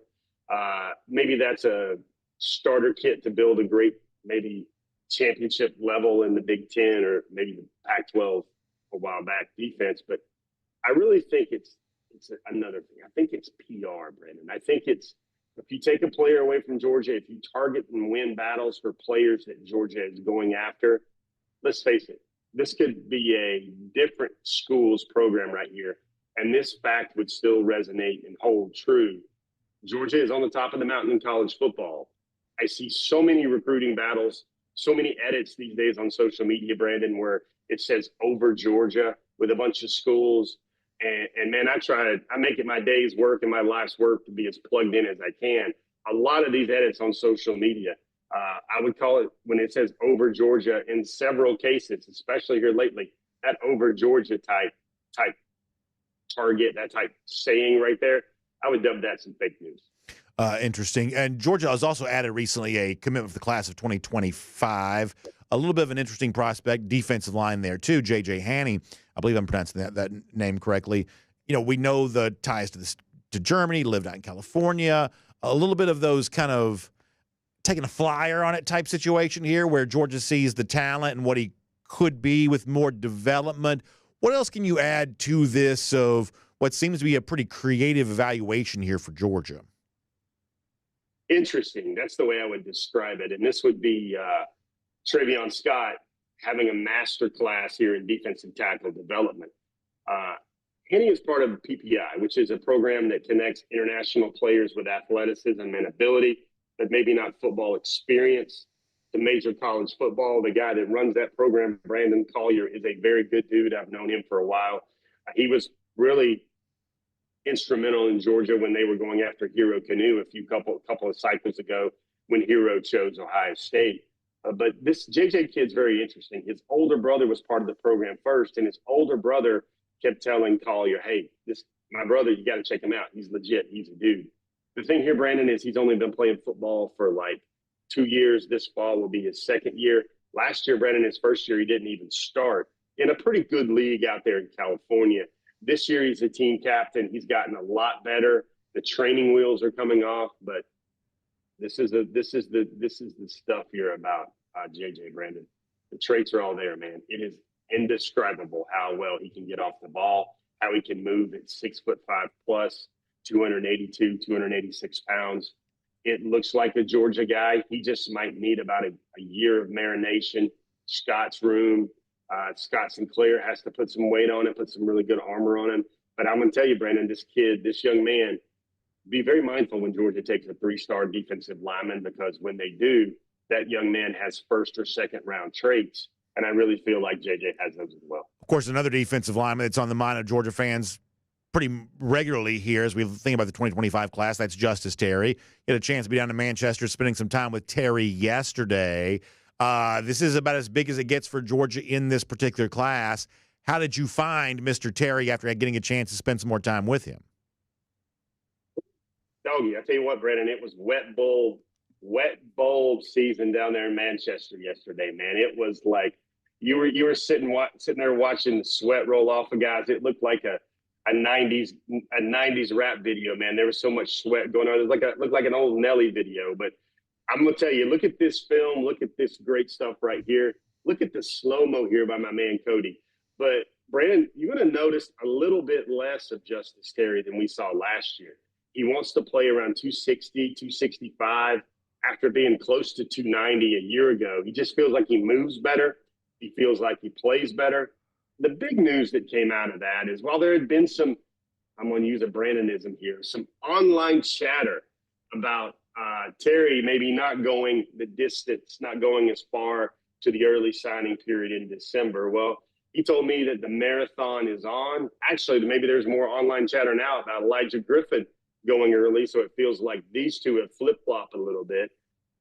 Maybe that's a starter kit to build a great, maybe championship level in the Big Ten or maybe the Pac-12 a while back defense. But I really think it's another thing. I think it's PR, Brandon. I think it's if you take a player away from Georgia, if you target and win battles for players that Georgia is going after, let's face it, this could be a different school's program right here. And this fact would still resonate and hold true. Georgia is on the top of the mountain in college football. I see so many recruiting battles, so many edits these days on social media, Brandon, where it says over Georgia with a bunch of schools. And man, I make it my day's work and my life's work to be as plugged in as I can. A lot of these edits on social media, I would call it when it says over Georgia in several cases, especially here lately, that over Georgia type target, that type saying right there, I would dub that some fake news. Interesting. And Georgia has also added recently a commitment for the class of 2025. A little bit of an interesting prospect, defensive line there too, J.J. Haney. I believe I'm pronouncing that name correctly. You know, we know the ties to Germany, lived out in California. A little bit of those kind of taking a flyer on it type situation here where Georgia sees the talent and what he could be with more development. What else can you add to this of what seems to be a pretty creative evaluation here for Georgia? Interesting. That's the way I would describe it. And this would be Travion Scott having a master class here in defensive tackle development. Henny is part of PPI, which is a program that connects international players with athleticism and ability, but maybe not football experience to major college football. The guy that runs that program, Brandon Collier, is a very good dude. I've known him for a while. He was really instrumental in Georgia when they were going after Hero Canoe a couple of cycles ago when Hero chose Ohio State. But this JJ kid's very interesting. His older brother was part of the program first, and his older brother kept telling Collier, hey, my brother, you got to check him out. He's legit. He's a dude. The thing here, Brandon, is he's only been playing football for like 2 years. This fall will be his second year. Last year, Brandon, his first year, he didn't even start in a pretty good league out there in California. This year, he's a team captain. He's gotten a lot better. The training wheels are coming off, but this is the stuff here about JJ, Brandon. The traits are all there, man. It is indescribable how well he can get off the ball, how he can move at 6'5" plus, 282, 286 pounds. It looks like a Georgia guy. He just might need about a year of marination. Scott's room. Scott Sinclair has to put some weight on it, put some really good armor on him. But I'm going to tell you, Brandon, this young man, be very mindful when Georgia takes a 3-star defensive lineman, because when they do, that young man has first or second round traits. And I really feel like JJ has those as well. Of course, another defensive lineman that's on the mind of Georgia fans pretty regularly here as we think about the 2025 class, that's Justice Terry. He had a chance to be down in Manchester, spending some time with Terry yesterday. This is about as big as it gets for Georgia in this particular class. How did you find Mr. Terry after getting a chance to spend some more time with him? Doggy, I tell you what, Brandon, it was wet bulb season down there in Manchester yesterday, man. It was like you were sitting there watching the sweat roll off of guys. It looked like a 90s rap video, man. There was so much sweat going on. It looked like an old Nelly video. But I'm gonna tell you, look at this film, look at this great stuff right here. Look at the slow-mo here by my man Cody. But Brandon, you're gonna notice a little bit less of Justice Terry than we saw last year. He wants to play around 260, 265 after being close to 290 a year ago. He just feels like he moves better. He feels like he plays better. The big news that came out of that is, while there had been some, I'm going to use a Brandonism here, some online chatter about Terry maybe not going the distance, not going as far to the early signing period in December. Well, he told me that the marathon is on. Actually, maybe there's more online chatter now about Elijah Griffin going early, so it feels like these two have flip-flopped a little bit.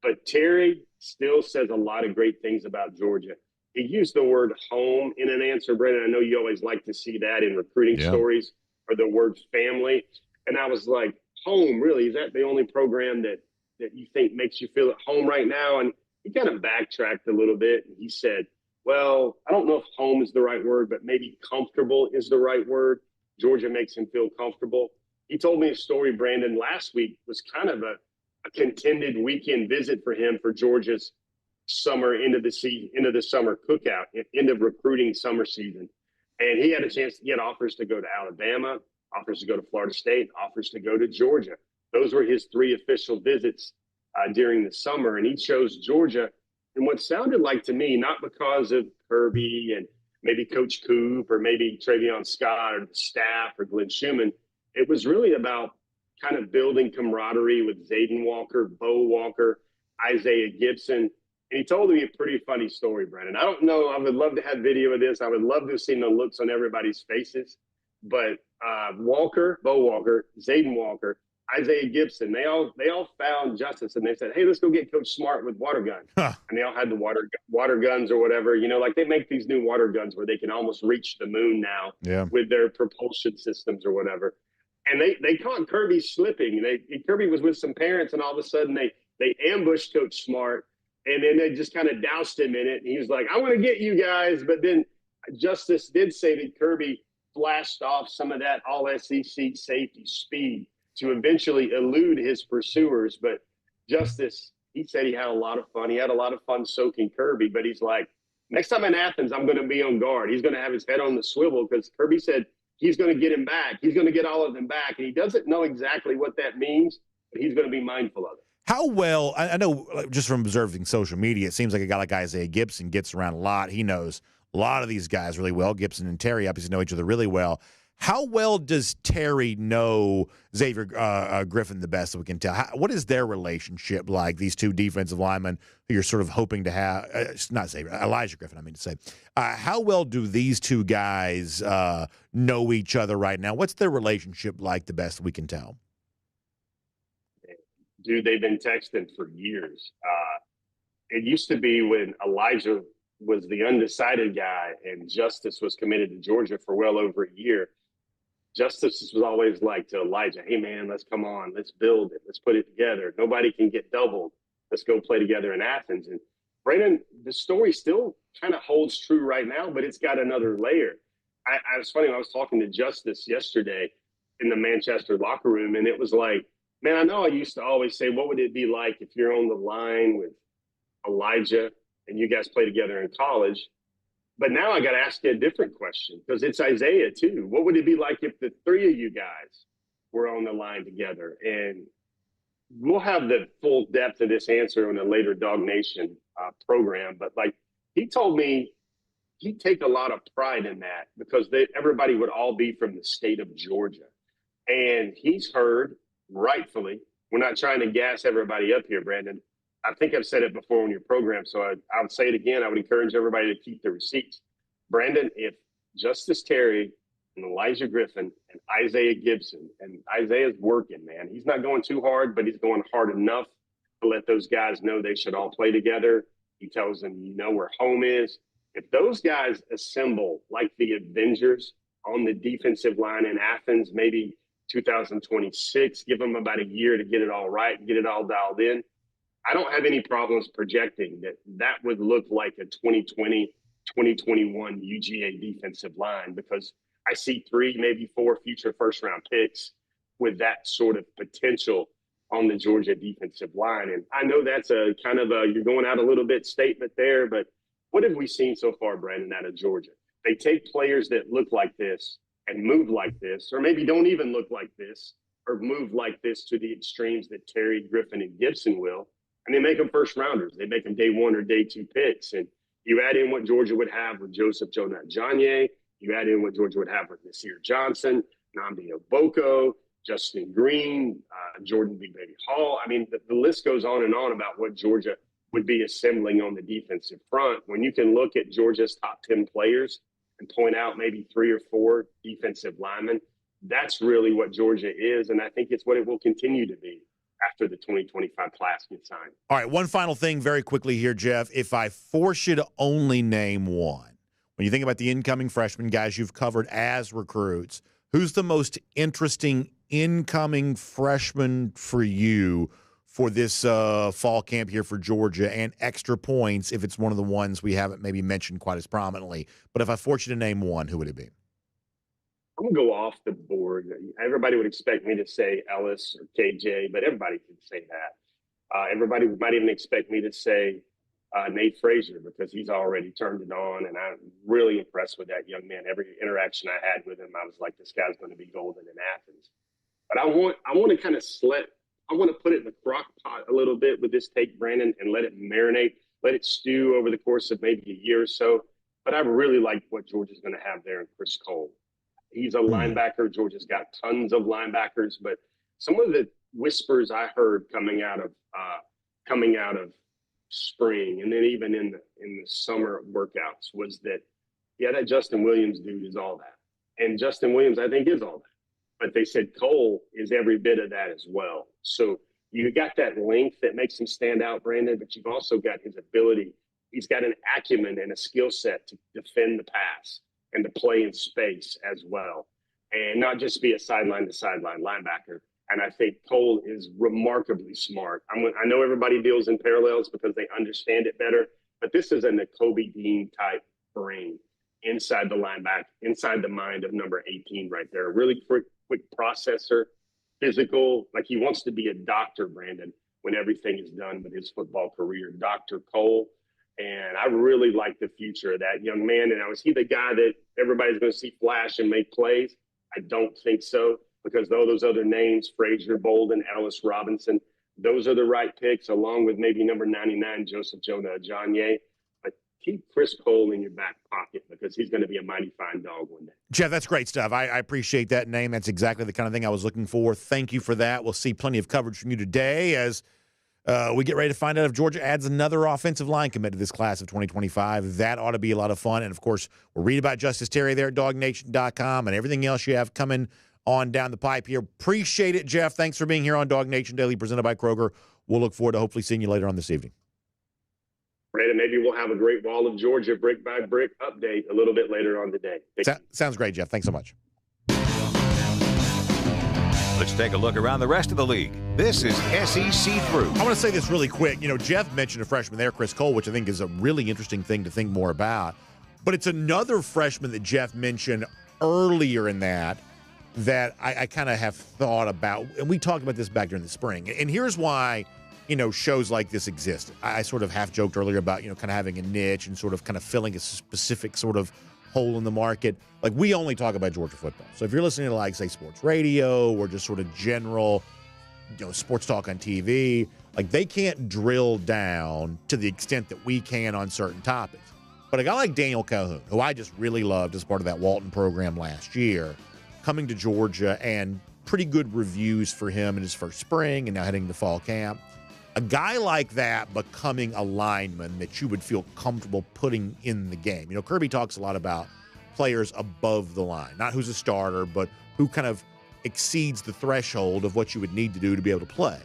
But Terry still says a lot of great things about Georgia. He used the word home in an answer, Brandon. I know you always like to see that in recruiting stories, or the word family. And I was like, home, really? Is that the only program that you think makes you feel at home right now? And he kind of backtracked a little bit. And he said, well, I don't know if home is the right word, but maybe comfortable is the right word. Georgia makes him feel comfortable. He told me a story, Brandon, last week was kind of a contended weekend visit for him for Georgia's summer into the summer cookout, end of recruiting summer season. And he had a chance to get offers to go to Alabama, offers to go to Florida State, offers to go to Georgia. Those were his 3 official visits during the summer. And he chose Georgia. And what sounded like to me, not because of Kirby and maybe Coach Coop or maybe Travion Scott or the staff or Glenn Schumann, it was really about kind of building camaraderie with Zayden Walker, Bo Walker, Isaiah Gibson. And he told me a pretty funny story, Brandon. I don't know. I would love to have video of this. I would love to have seen the looks on everybody's faces. But Bo Walker, Zayden Walker, Isaiah Gibson, they all found Justice, and they said, hey, let's go get Coach Smart with water guns. And they all had the water guns or whatever. You know, like they make these new water guns where they can almost reach the moon now with their propulsion systems or whatever. And they caught Kirby slipping. Kirby was with some parents, and all of a sudden they ambushed Coach Smart, and then they just kind of doused him in it. And he was like, I want to get you guys. But then Justice did say that Kirby flashed off some of that all-SEC safety speed to eventually elude his pursuers. But Justice, he said he had a lot of fun. He had a lot of fun soaking Kirby. But he's like, next time in Athens, I'm going to be on guard. He's going to have his head on the swivel, because Kirby said he's going to get him back. He's going to get all of them back. And he doesn't know exactly what that means, but he's going to be mindful of it. How well, I know just from observing social media, it seems like a guy like Isaiah Gibson gets around a lot. He knows a lot of these guys really well. Gibson and Terry obviously know each other really well. How well does Terry know Xavier Griffin the best that we can tell? What is their relationship like, these two defensive linemen who you're sort of hoping to have? Not Xavier, Elijah Griffin, I mean to say. How well do these two guys know each other right now? What's their relationship like the best we can tell? Dude, they've been texting for years. It used to be when Elijah was the undecided guy and Justice was committed to Georgia for well over a year. Justice was always like to Elijah, hey, man, let's come on. Let's build it. Let's put it together. Nobody can get doubled. Let's go play together in Athens. And Brandon, the story still kind of holds true right now, but it's got another layer. I was funny. I was talking to Justice yesterday in the Manchester locker room, and it was like, man, I know I used to always say, what would it be like if you're on the line with Elijah and you guys play together in college? But now I got to ask you a different question, because it's Isaiah too. What would it be like if the 3 of you guys were on the line together? And we'll have the full depth of this answer in a later DawgNation program. But like he told me, he'd take a lot of pride in that because everybody would all be from the state of Georgia. And he's heard, rightfully, we're not trying to gas everybody up here, Brandon. I think I've said it before on your program, so I would say it again. I would encourage everybody to keep the receipts. Brandon, if Justice Terry and Elijah Griffin and Isaiah Gibson, and Isaiah's working, man. He's not going too hard, but he's going hard enough to let those guys know they should all play together. He tells them, you know where home is. If those guys assemble like the Avengers on the defensive line in Athens, maybe 2026, give them about a year to get it all right and get it all dialed in, I don't have any problems projecting that would look like a 2020, 2021 UGA defensive line because I see 3, maybe 4 future first-round picks with that sort of potential on the Georgia defensive line. And I know that's a kind of a you're going out a little bit statement there, but what have we seen so far, Brandon, out of Georgia? They take players that look like this and move like this, or maybe don't even look like this, or move like this to the extremes that Terry, Griffin, and Gibson will, and they make them first rounders. They make them day 1 or day 2 picks. And you add in what Georgia would have with Joseph Jonah-Ajonye, you add in what Georgia would have with Nasir Johnson, Nnamdi Oboko, Justin Green, Jordan Big Baby Hall. I mean, the list goes on and on about what Georgia would be assembling on the defensive front. When you can look at Georgia's top 10 players and point out maybe 3 or 4 defensive linemen, that's really what Georgia is, and I think it's what it will continue to be after the 2025 class gets signed. All right, one final thing very quickly here, Jeff. If I force you to only name one, when you think about the incoming freshmen, guys you've covered as recruits, who's the most interesting incoming freshman for you for this fall camp here for Georgia, and extra points if it's one of the ones we haven't maybe mentioned quite as prominently? But if I force you to name one, who would it be? I'm going to go off the board. Everybody would expect me to say Ellis or KJ, but everybody can say that. Everybody might even expect me to say Nate Frazier because he's already turned it on, and I'm really impressed with that young man. Every interaction I had with him, I was like, this guy's going to be golden in Athens. But I want to kind of I want to put it in the crock pot a little bit with this take, Brandon, and let it marinate, let it stew over the course of maybe a year or so. But I really like what Georgia's going to have there in Chris Cole. He's a linebacker. Georgia's got tons of linebackers, but some of the whispers I heard coming out of spring, and then even in the summer workouts, was that that Justin Williams dude is all that, and Justin Williams I think is all that. But they said Cole is every bit of that as well. So you got that length that makes him stand out, Brandon, but you've also got his ability. He's got an acumen and a skill set to defend the pass and to play in space as well, and not just be a sideline-to-sideline linebacker. And I think Cole is remarkably smart. I know everybody deals in parallels because they understand it better, but this is a Nakobe Dean type brain inside the linebacker, inside the mind of number 18 right there. A really quick processor, physical, like he wants to be a doctor, Brandon, when everything is done with his football career. Dr. Cole. And I really like the future of that young man. And now, is he the guy that everybody's going to see flash and make plays? I don't think so, because though those other names, Frazier, Bolden, Ellis, Robinson, those are the right picks, along with maybe number 99, Joseph Jonah-Ajonye. But keep Chris Cole in your back pocket because he's going to be a mighty fine dog one day. Jeff, that's great stuff. I appreciate that name. That's exactly the kind of thing I was looking for. Thank you for that. We'll see plenty of coverage from you today as we get ready to find out if Georgia adds another offensive line commit to this class of 2025. That ought to be a lot of fun. And, of course, we'll read about Justice Terry there at DawgNation.com and everything else you have coming on down the pipe here. Appreciate it, Jeff. Thanks for being here on DawgNation Daily, presented by Kroger. We'll look forward to hopefully seeing you later on this evening. Brandon, maybe we'll have a Great Wall of Georgia brick by brick update a little bit later on today. Sounds great, Jeff. Thanks so much. Let's take a look around the rest of the league. This is SEC Through. I want to say this really quick. Jeff mentioned a freshman there, Chris Cole, which I think is a really interesting thing to think more about. But it's another freshman that Jeff mentioned earlier in that I kind of have thought about. And we talked about this back during the spring. And here's why, shows like this exist. I sort of half joked earlier about, kind of having a niche and sort of filling a specific sort of hole in the market. Like, we only talk about Georgia football. So if you're listening to, like, say, sports radio or just sort of general sports talk on TV. Like, they can't drill down to the extent that we can on certain topics. But a guy like Daniel Calhoun, who I just really loved as part of that Walton program last year, coming to Georgia, and pretty good reviews for him in his first spring and now heading to fall camp. A guy like that becoming a lineman that you would feel comfortable putting in the game. Kirby talks a lot about players above the line, not who's a starter, but who kind of exceeds the threshold of what you would need to do to be able to play.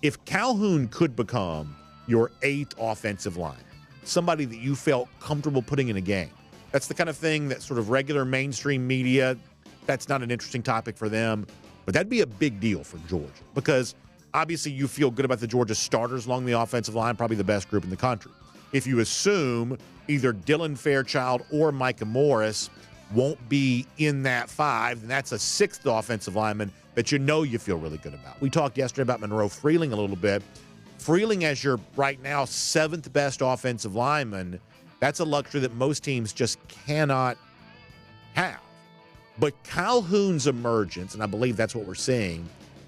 If Calhoun could become your 8th offensive line, somebody that you felt comfortable putting in a game, that's the kind of thing that sort of regular mainstream media, that's not an interesting topic for them, but that'd be a big deal for Georgia, because obviously you feel good about the Georgia starters along the offensive line, probably the best group in the country. If you assume either Dylan Fairchild or Micah Morris won't be in that 5, then that's a 6th offensive lineman that you feel really good about. We talked yesterday about Monroe Freeling a little bit. Freeling as your right now 7th best offensive lineman, that's a luxury that most teams just cannot have. But Calhoun's emergence, and I believe that's what we're seeing,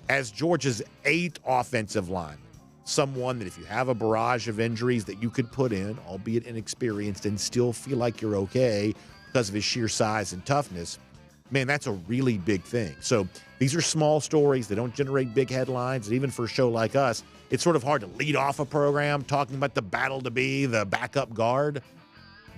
as Georgia's 8th offensive lineman, someone that if you have a barrage of injuries that you could put in, albeit inexperienced, and still feel like you're okay because of his sheer size and toughness, man, that's a really big thing. So these are small stories. They don't generate big headlines. And even for a show like us, it's sort of hard to lead off a program talking about the battle to be the backup guard.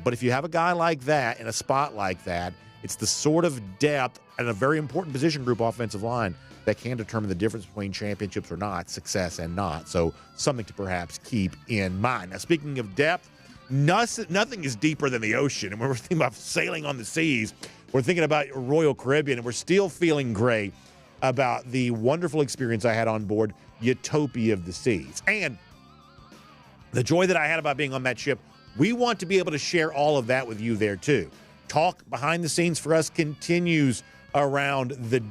But if you have a guy like that in a spot like that, it's the sort of depth and a very important position group offensive line that can determine the difference between championships or not, success and not. So something to perhaps keep in mind. Now, speaking of depth, nothing is deeper than the ocean. And when we're thinking about sailing on the seas, we're thinking about Royal Caribbean, and we're still feeling great about the wonderful experience I had on board Utopia of the Seas. And the joy that I had about being on that ship, we want to be able to share all of that with you there too. Talk behind the scenes for us continues around the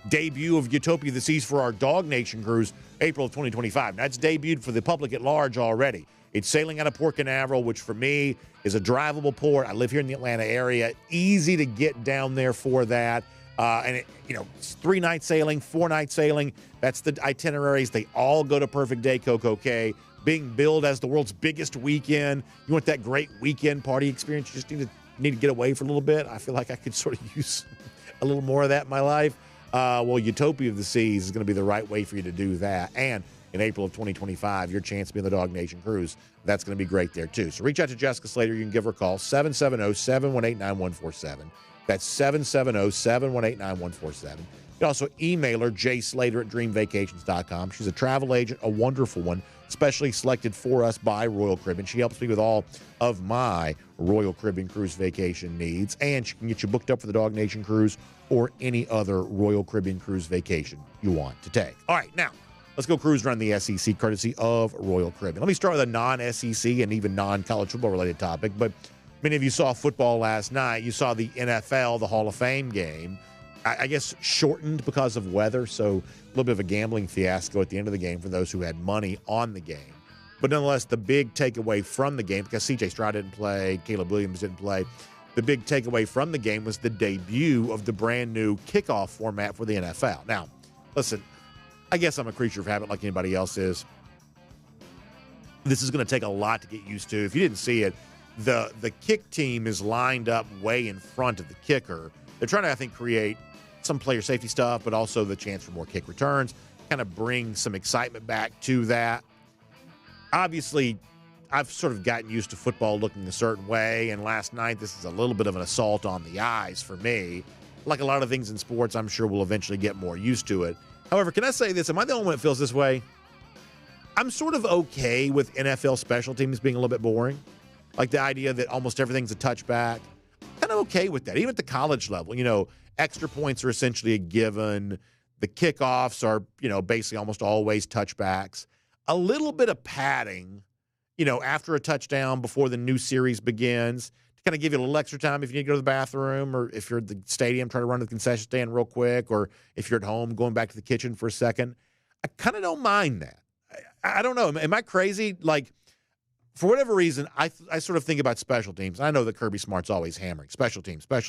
debut of Utopia of the Seas for our DawgNation cruise, April of 2025. Now, it's debuted for the public at large already. It's sailing out of Port Canaveral, which for me is a drivable port. I live here in the Atlanta area. Easy to get down there for that. It's 3-night sailing, 4-night sailing. That's the itineraries. They all go to Perfect Day Coco Cay. Being billed as the world's biggest weekend. You want that great weekend party experience. You just need to get away for a little bit. I feel like I could sort of use a little more of that in my life. Utopia of the Seas is going to be the right way for you to do that. And in April of 2025, your chance to be on the DawgNation cruise, that's going to be great there too. So reach out to Jessica Slater. You can give her a call, 770-718-9147. That's 770-718-9147. You can also email her, jslater@dreamvacations.com. She's a travel agent, a wonderful one, specially selected for us by Royal Caribbean. She helps me with all of my Royal Caribbean cruise vacation needs, and she can get you booked up for the DawgNation cruise or any other Royal Caribbean cruise vacation you want to take. All right, now, let's go cruise around the SEC, courtesy of Royal Caribbean. Let me start with a non-SEC and even non-college football related topic, but many of you saw football last night. You saw the NFL, the Hall of Fame game, I guess shortened because of weather, so a little bit of a gambling fiasco at the end of the game for those who had money on the game. But nonetheless, the big takeaway from the game, because C.J. Stroud didn't play, Caleb Williams didn't play, the big takeaway from the game was the debut of the brand new kickoff format for the NFL. Now, listen, I guess I'm a creature of habit like anybody else is. This is going to take a lot to get used to. If you didn't see it, the kick team is lined up way in front of the kicker. They're trying to, I think, create some player safety stuff, but also the chance for more kick returns, kind of bring some excitement back to that. Obviously, I've sort of gotten used to football looking a certain way, and last night this is a little bit of an assault on the eyes for me. Like a lot of things in sports, I'm sure we'll eventually get more used to it. However, can I say this? Am I the only one that feels this way? I'm sort of okay with NFL special teams being a little bit boring. Like the idea that almost everything's a touchback. Kind of okay with that. Even at the college level, extra points are essentially a given. The kickoffs are, basically almost always touchbacks. A little bit of padding, after a touchdown before the new series begins to kind of give you a little extra time if you need to go to the bathroom, or if you're at the stadium, try to run to the concession stand real quick, or if you're at home, going back to the kitchen for a second. I kind of don't mind that. I don't know. Am I crazy? Like, for whatever reason, I sort of think about special teams. I know that Kirby Smart's always hammering special teams. I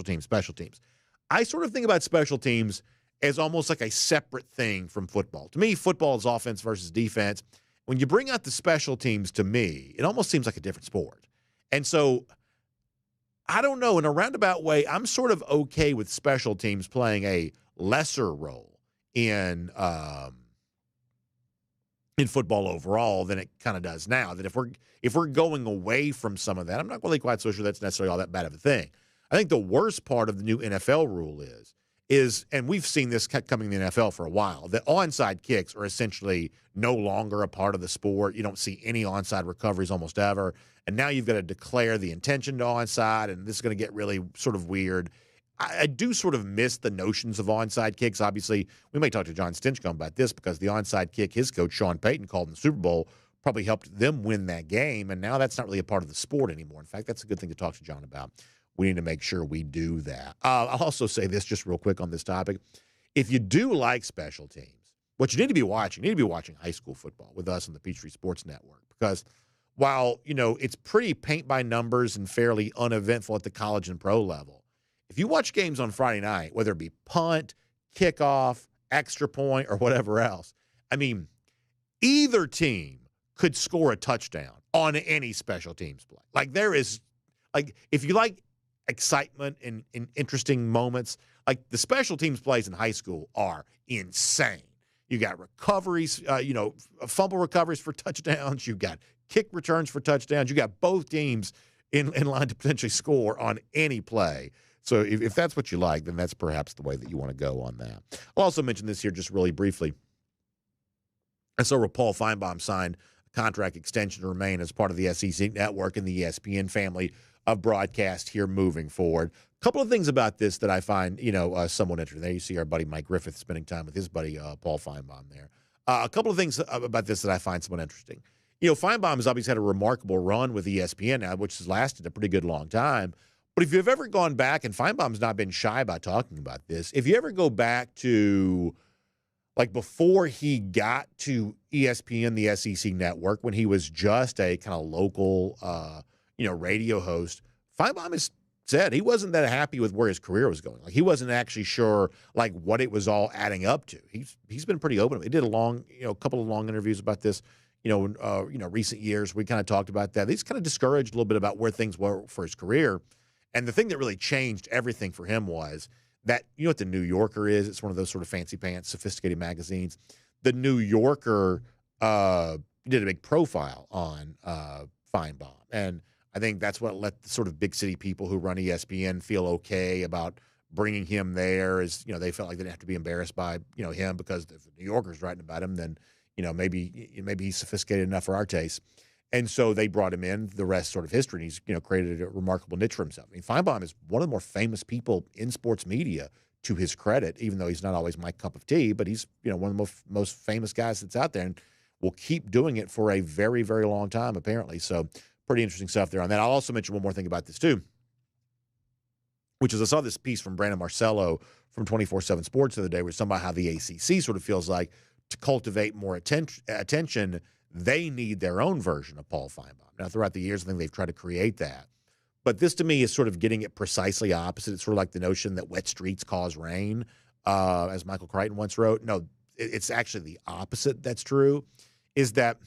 sort of think about special teams as almost like a separate thing from football. To me, football is offense versus defense. When you bring out the special teams, to me, it almost seems like a different sport. And so I don't know. In a roundabout way, I'm sort of okay with special teams playing a lesser role in football overall than it kind of does now. That if we're going away from some of that, I'm not really quite so sure that's necessarily all that bad of a thing. I think the worst part of the new NFL rule is, and we've seen this coming in the NFL for a while, that onside kicks are essentially no longer a part of the sport. You don't see any onside recoveries almost ever. And now you've got to declare the intention to onside, and this is going to get really sort of weird. I do sort of miss the notions of onside kicks. Obviously, we may talk to John Stinchcomb about this because the onside kick his coach, Sean Payton, called in the Super Bowl probably helped them win that game, and now that's not really a part of the sport anymore. In fact, that's a good thing to talk to John about. We need to make sure we do that. I'll also say this just real quick on this topic. If you do like special teams, what you need to be watching, high school football with us on the Peachtree Sports Network, because while, it's pretty paint by numbers and fairly uneventful at the college and pro level, if you watch games on Friday night, whether it be punt, kickoff, extra point, or whatever else, either team could score a touchdown on any special teams play. If you like excitement and interesting moments, like the special teams plays in high school are insane. You got recoveries, fumble recoveries for touchdowns. You got kick returns for touchdowns. You got both teams in line to potentially score on any play. So if that's what you like, then that's perhaps the way that you want to go on that. I'll also mention this here just really briefly. I saw Paul Feinbaum signed a contract extension to remain as part of the SEC network and the ESPN family of broadcast here moving forward. A couple of things about this that I find, somewhat interesting. There you see our buddy Mike Griffith spending time with his buddy Paul Feinbaum there. A couple of things about this that I find somewhat interesting. Feinbaum has obviously had a remarkable run with ESPN now, which has lasted a pretty good long time. But if you've ever gone back, and Feinbaum's not been shy about talking about this, if you ever go back to before he got to ESPN, the SEC network, when he was just a kind of local, radio host, Feinbaum has said he wasn't that happy with where his career was going. He wasn't actually sure what it was all adding up to. He's been pretty open. He did a couple of long interviews about this, recent years. We kind of talked about that. He's kind of discouraged a little bit about where things were for his career. And the thing that really changed everything for him was that, what the New Yorker is? It's one of those sort of fancy pants, sophisticated magazines. The New Yorker did a big profile on Feinbaum. And I think that's what let the sort of big city people who run ESPN feel okay about bringing him there. Is they felt like they didn't have to be embarrassed by him, because if the New Yorker's writing about him, then maybe he's sophisticated enough for our taste. And so they brought him in. The rest sort of history. And he's created a remarkable niche for himself. Feinbaum is one of the more famous people in sports media, to his credit, even though he's not always my cup of tea. But he's one of the most famous guys that's out there, and will keep doing it for a very, very long time apparently. So pretty interesting stuff there on that. I'll also mention one more thing about this too, which is I saw this piece from Brandon Marcello from 24/7 Sports the other day, where somebody how the ACC sort of feels like to cultivate more attention, they need their own version of Paul Feinbaum. Now, throughout the years, I think they've tried to create that. But this, to me, is sort of getting it precisely opposite. It's sort of like the notion that wet streets cause rain, as Michael Crichton once wrote. No, it's actually the opposite that's true, is that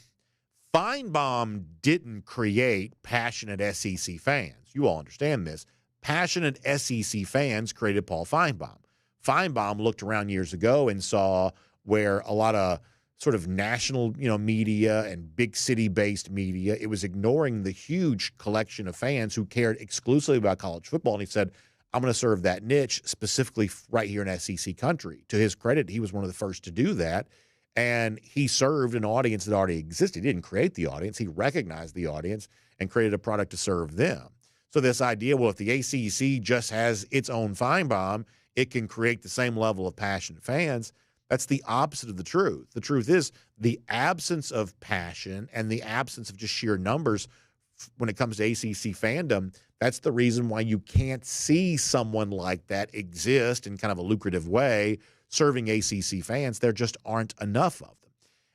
Feinbaum didn't create passionate SEC fans. You all understand this. Passionate SEC fans created Paul Feinbaum. Feinbaum looked around years ago and saw where a lot of sort of national, media and big city-based media, it was ignoring the huge collection of fans who cared exclusively about college football. And he said, I'm going to serve that niche specifically right here in SEC country. To his credit, he was one of the first to do that. And he served an audience that already existed. He didn't create the audience. He recognized the audience and created a product to serve them. So this idea, well, if the ACC just has its own Feinbaum, it can create the same level of passionate fans. That's the opposite of the truth. The truth is the absence of passion and the absence of just sheer numbers when it comes to ACC fandom. That's the reason why you can't see someone like that exist in kind of a lucrative way serving ACC fans. There just aren't enough of them.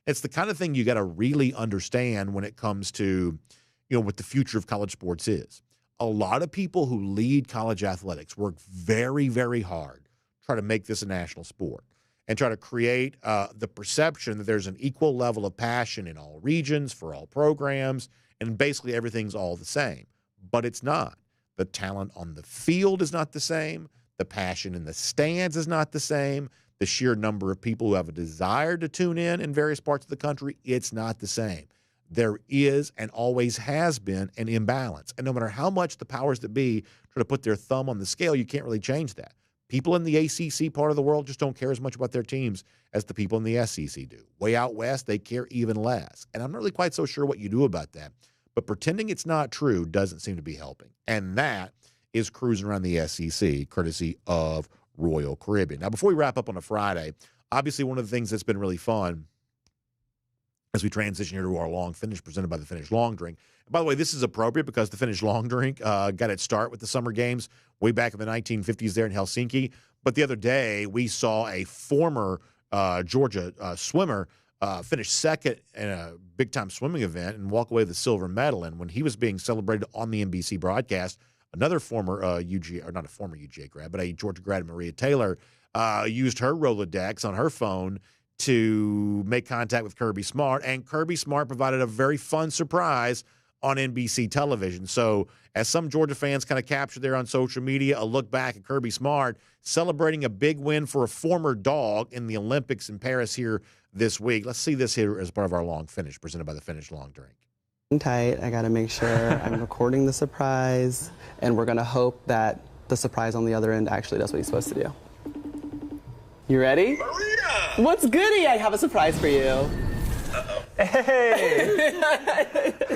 It's the kind of thing you got to really understand when it comes to, what the future of college sports is. A lot of people who lead college athletics work very, very hard try to make this a national sport and try to create the perception that there's an equal level of passion in all regions for all programs, and basically everything's all the same. But it's not. The talent on the field is not the same. The passion in the stands is not the same. The sheer number of people who have a desire to tune in various parts of the country, it's not the same. There is and always has been an imbalance. And no matter how much the powers that be try to put their thumb on the scale, you can't really change that. People in the ACC part of the world just don't care as much about their teams as the people in the SEC do. Way out west, they care even less. And I'm not really quite so sure what you do about that. But pretending it's not true doesn't seem to be helping. And that is cruising around the SEC, courtesy of Royal Caribbean. Now, before we wrap up on a Friday, obviously one of the things that's been really fun as we transition here to our long finish presented by the Finnish Long Drink. And by the way, this is appropriate because the Finnish Long Drink got its start with the Summer Games way back in the 1950s there in Helsinki. But the other day, we saw a former Georgia swimmer finish second in a big-time swimming event and walk away with a silver medal. And when he was being celebrated on the NBC broadcast, another former UGA, or not a former UGA grad, but a Georgia grad, Maria Taylor, used her Rolodex on her phone to make contact with Kirby Smart, and Kirby Smart provided a very fun surprise on NBC television. So as some Georgia fans kind of captured there on social media, a look back at Kirby Smart celebrating a big win for a former dog in the Olympics in Paris here this week. Let's see this here as part of our long finish presented by the Finnish Long Drink. Tight. I got to make sure I'm recording the surprise, and we're going to hope that the surprise on the other end actually does what he's supposed to do. You ready? Maria! What's goody? I have a surprise for you. Uh-oh. Hey!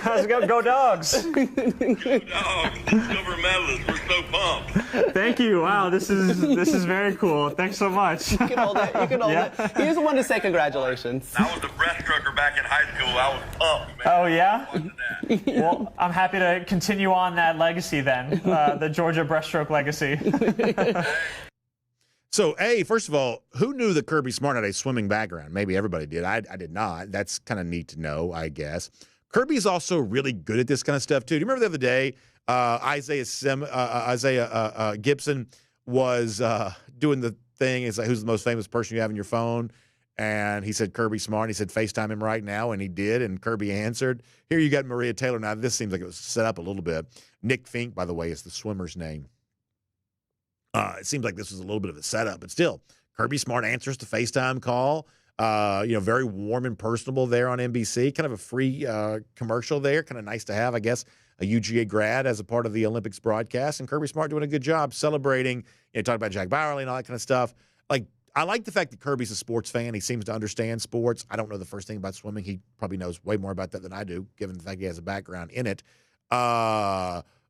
How's it going? Go Dogs! Go Dogs! Silver medalist. We're so pumped. Thank you. Wow, this is very cool. Thanks so much. You can hold it. You can hold it. He just wanted to say congratulations. I was a breaststroker back in high school. I was pumped, man. Oh, yeah? Well, I'm happy to continue on that legacy then, the Georgia breaststroke legacy. So, first of all, who knew that Kirby Smart had a swimming background? Maybe everybody did. I did not. That's kind of neat to know, I guess. Kirby's also really good at this kind of stuff, too. Do you remember the other day, Isaiah Gibson was doing the thing. It's like, who's the most famous person you have in your phone? And he said Kirby Smart. And he said, FaceTime him right now. And he did. And Kirby answered. Here you got Maria Taylor. Now, this seems like it was set up a little bit. Nick Fink, by the way, is the swimmer's name. It seems like this was a little bit of a setup, but still, Kirby Smart answers the FaceTime call. Very warm and personable there on NBC. Kind of a free commercial there. Kind of nice to have, I guess, a UGA grad as a part of the Olympics broadcast. And Kirby Smart doing a good job celebrating, talking about Jack Bowerly and all that kind of stuff. I like the fact that Kirby's a sports fan. He seems to understand sports. I don't know the first thing about swimming. He probably knows way more about that than I do, given the fact he has a background in it.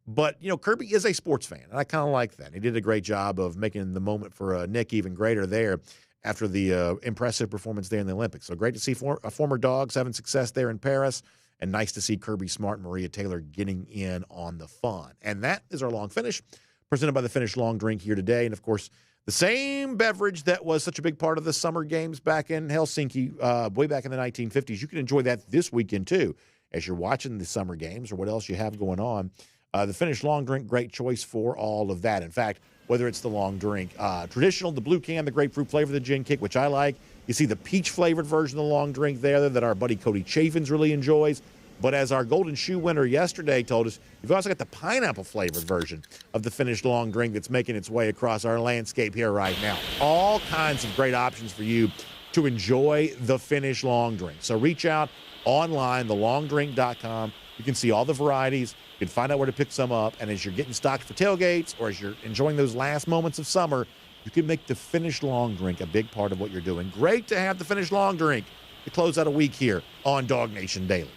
But, Kirby is a sports fan, and I kind of like that. He did a great job of making the moment for Nick even greater there after the impressive performance there in the Olympics. So great to see former Dogs having success there in Paris, and nice to see Kirby Smart and Maria Taylor getting in on the fun. And that is our long finish, presented by the Finnish Long Drink here today. And, of course, the same beverage that was such a big part of the Summer Games back in Helsinki way back in the 1950s. You can enjoy that this weekend, too, as you're watching the Summer Games or what else you have going on. The Finnish Long Drink, great choice for all of that. In fact, whether it's the long drink, traditional, the blue can, the grapefruit flavor, the gin kick, which I like. You see the peach-flavored version of the long drink there that our buddy Cody Chaffins really enjoys. But as our Golden Shoe winner yesterday told us, you've also got the pineapple-flavored version of the Finnish Long Drink that's making its way across our landscape here right now. All kinds of great options for you to enjoy the Finnish Long Drink. So reach out online, thelongdrink.com. You can see all the varieties. You can find out where to pick some up. And as you're getting stocked for tailgates or as you're enjoying those last moments of summer, you can make the Finnish Long Drink a big part of what you're doing. Great to have the Finnish Long Drink to close out a week here on DawgNation Daily.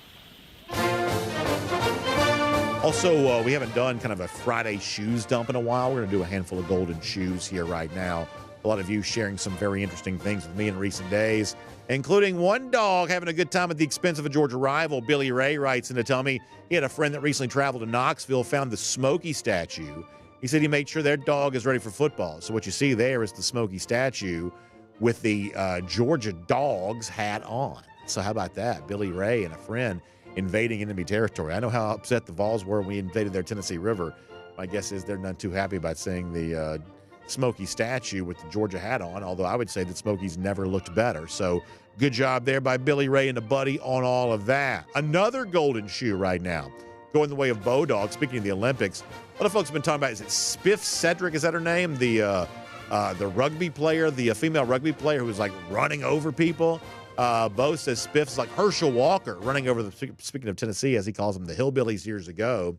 Also, we haven't done kind of a Friday shoes dump in a while. We're going to do a handful of golden shoes here right now. A lot of you sharing some very interesting things with me in recent days, including one dog having a good time at the expense of a Georgia rival. Billy Ray writes in to tell me he had a friend that recently traveled to Knoxville, found the Smokey statue. He said he made sure their dog is ready for football. So what you see there is the Smokey statue with the Georgia Dogs hat on. So how about that? Billy Ray and a friend invading enemy territory. I know how upset the Vols were when we invaded their Tennessee River. My guess is they're not too happy about seeing the Smokey statue with the Georgia hat on, although I would say that Smokey's never looked better. So good job there by Billy Ray and the buddy on all of that. Another golden shoe right now, going the way of Bodog. Speaking of the Olympics, a lot of folks have been talking about, is it Spiff Cedric? Is that her name? The rugby player, the female rugby player who was like running over people. Bo says Spiff's like Herschel Walker running over speaking of Tennessee, as he calls them, the Hillbillies years ago.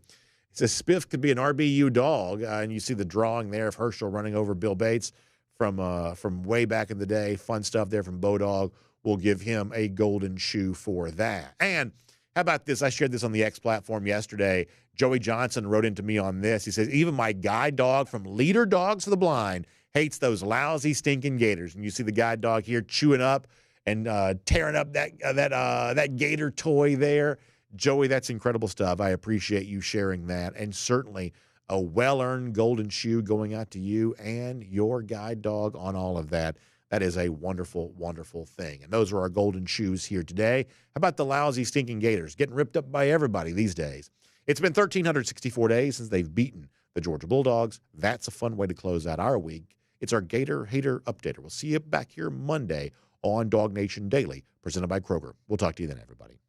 He says Spiff could be an RBU dog, and you see the drawing there of Herschel running over Bill Bates from way back in the day. Fun stuff there from Bodog. We'll give him a golden shoe for that. And how about this? I shared this on the X platform yesterday. Joey Johnson wrote into me on this. He says, even my guide dog from Leader Dogs for the Blind hates those lousy, stinking Gators. And you see the guide dog here chewing up and tearing up that Gator toy there. Joey, that's incredible stuff. I appreciate you sharing that. And certainly a well-earned golden shoe going out to you and your guide dog on all of that. That is a wonderful, wonderful thing. And those are our golden shoes here today. How about the lousy, stinking Gators getting ripped up by everybody these days? It's been 1,364 days since they've beaten the Georgia Bulldogs. That's a fun way to close out our week. It's our Gator Hater Updater. We'll see you back here Monday on DawgNation Daily, presented by Kroger. We'll talk to you then, everybody.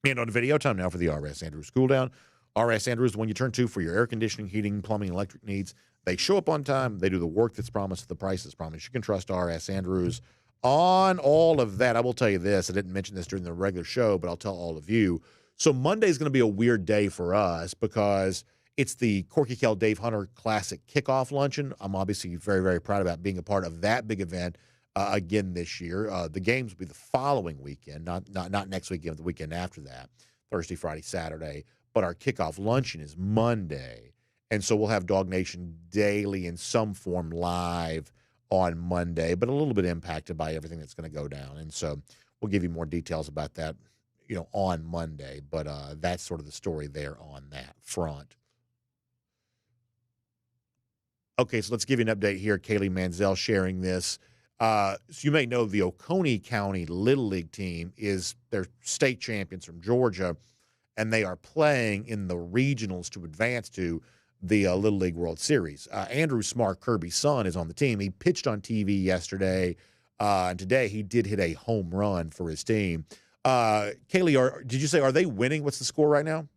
And on video, time now for the R.S. Andrews Cool Down. R.S. Andrews, when you turn to for your air conditioning, heating, plumbing, electric needs, they show up on time. They do the work that's promised, the price that's promised. You can trust R.S. Andrews on all of that. I will tell you this. I didn't mention this during the regular show, but I'll tell all of you. So Monday is going to be a weird day for us because it's the Corky Kell Dave Hunter Classic Kickoff Luncheon. I'm obviously very, very proud about being a part of that big event again this year. The games will be the following weekend, not next weekend, but the weekend after that, Thursday, Friday, Saturday. But our kickoff luncheon is Monday. And so we'll have DawgNation Daily in some form live on Monday, but a little bit impacted by everything that's going to go down. And so we'll give you more details about that, on Monday. But that's sort of the story there on that front. Okay, so let's give you an update here. Kaylee Manziel sharing this. So you may know the Oconee County Little League team is their state champions from Georgia, and they are playing in the regionals to advance to the Little League World Series. Andrew Smart, Kirby's son, is on the team. He pitched on TV yesterday, and today he did hit a home run for his team. Kaylee, did you say, are they winning? What's the score right now?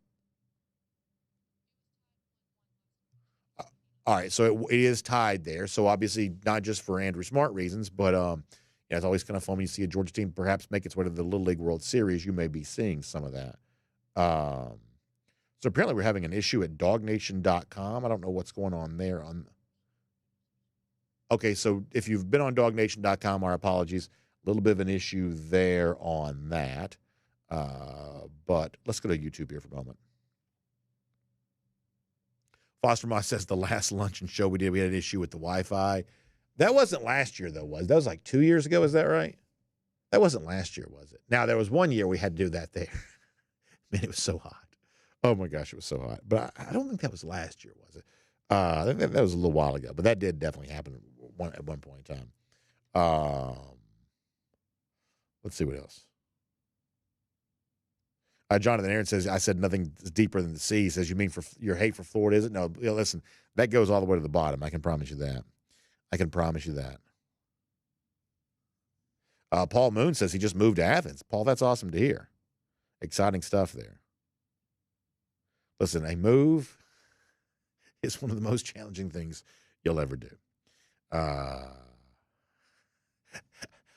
All right, so it is tied there. So obviously not just for Andrew Smart reasons, but it's always kind of fun when you see a Georgia team perhaps make its way to the Little League World Series. You may be seeing some of that. So apparently we're having an issue at DawgNation.com. I don't know what's going on there. Okay, so if you've been on DawgNation.com, our apologies. A little bit of an issue there on that. But let's go to YouTube here for a moment. Foster Moss says the last luncheon show we had an issue with the Wi-Fi. That wasn't last year, though, was it? That was like 2 years ago. Is that right? That wasn't last year, was it? Now, there was 1 year we had to do that there. Man, it was so hot. Oh, my gosh, it was so hot. But I don't think that was last year, was it? I think that was a little while ago. But that did definitely happen at one point in time. Let's see what else. Jonathan Aaron says, I said nothing is deeper than the sea. He says, you mean for your hate for Florida, is it? No, listen, that goes all the way to the bottom. I can promise you that. Paul Moon says he just moved to Athens. Paul, that's awesome to hear. Exciting stuff there. Listen, a move is one of the most challenging things you'll ever do. I've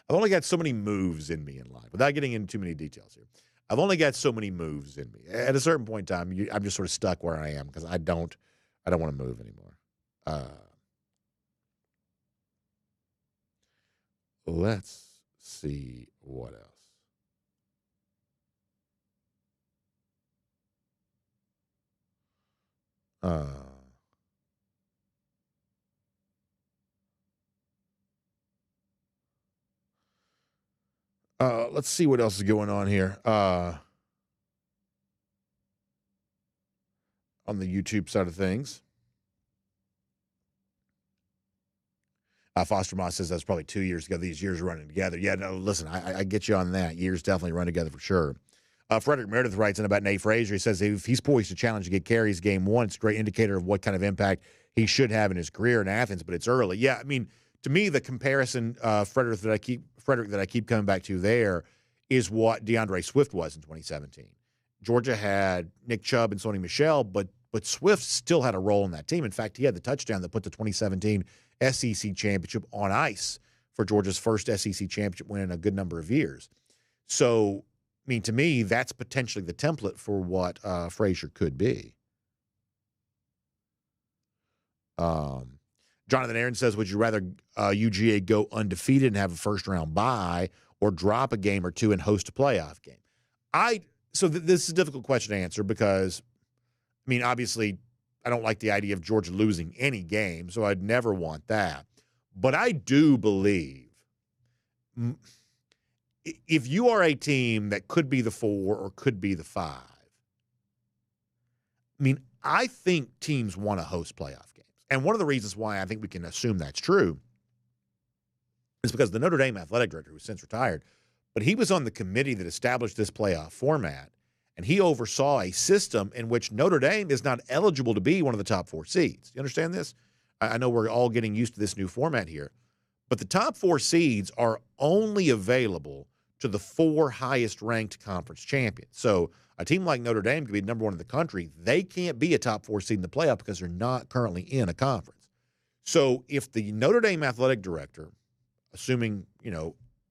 only got so many moves in me in life, without getting into too many details here. I've only got so many moves in me. At a certain point in time, I'm just sort of stuck where I am because I don't want to move anymore. Let's see what else. Let's see what else is going on here. On the YouTube side of things. Foster Moss says that's probably 2 years ago. These years are running together. Yeah, no, listen, I get you on that. Years definitely run together for sure. Frederick Meredith writes in about Nate Frazier. He says if he's poised to challenge to get carries game one, it's a great indicator of what kind of impact he should have in his career in Athens, but it's early. Yeah, I mean, to me, the comparison, Frederick, that I keep coming back to there is what DeAndre Swift was in 2017. Georgia had Nick Chubb and Sony Michel, but Swift still had a role in that team. In fact, he had the touchdown that put the 2017 SEC championship on ice for Georgia's first SEC championship win in a good number of years. So, I mean, to me, that's potentially the template for what Frazier could be. Jonathan Aaron says, would you rather UGA go undefeated and have a first-round bye or drop a game or two and host a playoff game? This is a difficult question to answer because, I mean, obviously, I don't like the idea of Georgia losing any game, so I'd never want that. But I do believe if you are a team that could be the 4 or could be the 5, I mean, I think teams want to host playoff games. And one of the reasons why I think we can assume that's true is because the Notre Dame athletic director, who's since retired, but he was on the committee that established this playoff format, and he oversaw a system in which Notre Dame is not eligible to be one of the top 4 seeds. You understand this? I know we're all getting used to this new format here, but the top 4 seeds are only available to the 4 highest-ranked conference champions. So a team like Notre Dame could be number 1 in the country. They can't be a top 4 seed in the playoff because they're not currently in a conference. So if the Notre Dame athletic director, assuming,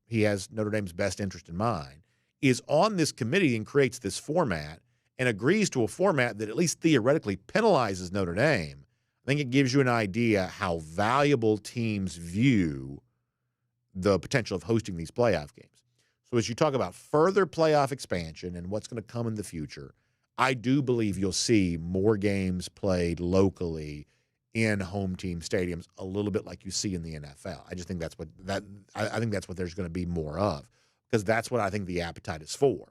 he has Notre Dame's best interest in mind, is on this committee and creates this format and agrees to a format that at least theoretically penalizes Notre Dame, I think it gives you an idea how valuable teams view the potential of hosting these playoff games. So as you talk about further playoff expansion and what's going to come in the future, I do believe you'll see more games played locally in home team stadiums, a little bit like you see in the NFL. I just think that's what there's going to be more of, because that's what I think the appetite is for.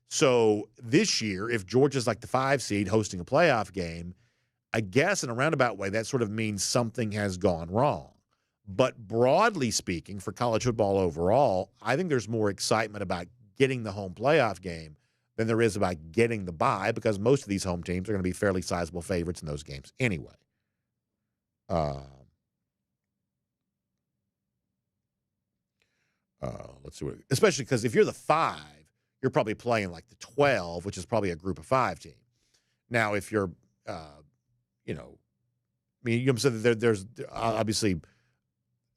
So this year, if Georgia's like the 5 seed hosting a playoff game, I guess in a roundabout way, that sort of means something has gone wrong. But broadly speaking, for college football overall, I think there's more excitement about getting the home playoff game than there is about getting the bye, because most of these home teams are going to be fairly sizable favorites in those games anyway. Let's see especially because if you're the 5, you're probably playing like the 12, which is probably a group of 5 team. Now, if you're, there's obviously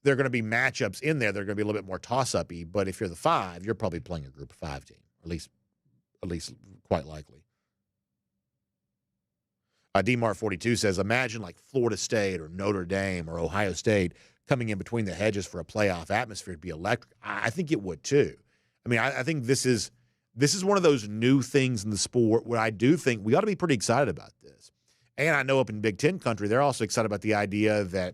there are going to be matchups in there. They're going to be a little bit more toss-up-y, but if you're the 5, you're probably playing a group of 5 team, at least quite likely. DMAR42 says, imagine like Florida State or Notre Dame or Ohio State coming in between the hedges for a playoff atmosphere to be electric. I think it would too. I mean, I think this is one of those new things in the sport where I do think we ought to be pretty excited about this. And I know up in Big Ten country, they're also excited about the idea that,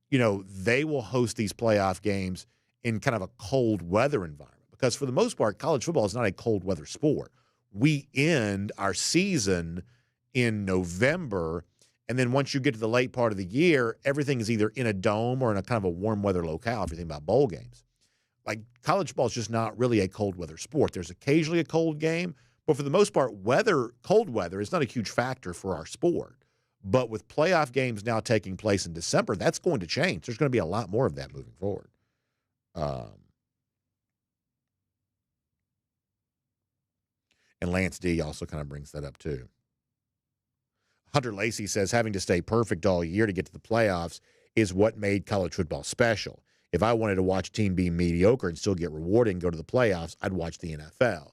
they will host these playoff games in kind of a cold weather environment. Because for the most part, college football is not a cold weather sport. We end our season in November, and then once you get to the late part of the year, everything is either in a dome or in a kind of a warm weather locale, if you think about bowl games. Like, college football is just not really a cold weather sport. There's occasionally a cold game, but for the most part, cold weather is not a huge factor for our sport. But with playoff games now taking place in December, that's going to change. There's going to be a lot more of that moving forward. And Lance D also kind of brings that up too. Hunter Lacey says having to stay perfect all year to get to the playoffs is what made college football special. If I wanted to watch a team be mediocre and still get rewarded and go to the playoffs, I'd watch the NFL.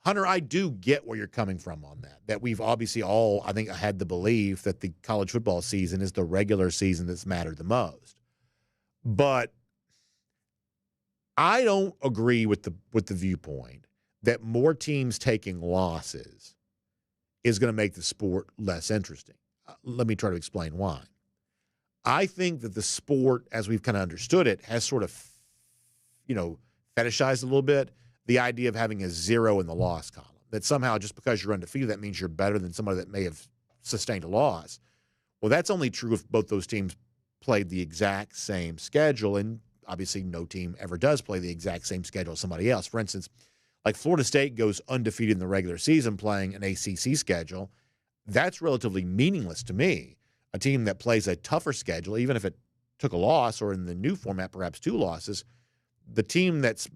Hunter, I do get where you're coming from on that we've obviously all, I think, had the belief that the college football season is the regular season that's mattered the most. But I don't agree with the viewpoint that more teams taking losses is going to make the sport less interesting. Let me try to explain why. I think that the sport, as we've kind of understood it, has sort of, fetishized a little bit the idea of having a 0 in the loss column. That somehow just because you're undefeated, that means you're better than somebody that may have sustained a loss. Well, that's only true if both those teams played the exact same schedule, and obviously no team ever does play the exact same schedule as somebody else. For instance, like Florida State goes undefeated in the regular season playing an ACC schedule. That's relatively meaningless to me a team that plays a tougher schedule, even if it took a loss or in the new format, perhaps 2 losses, the team that's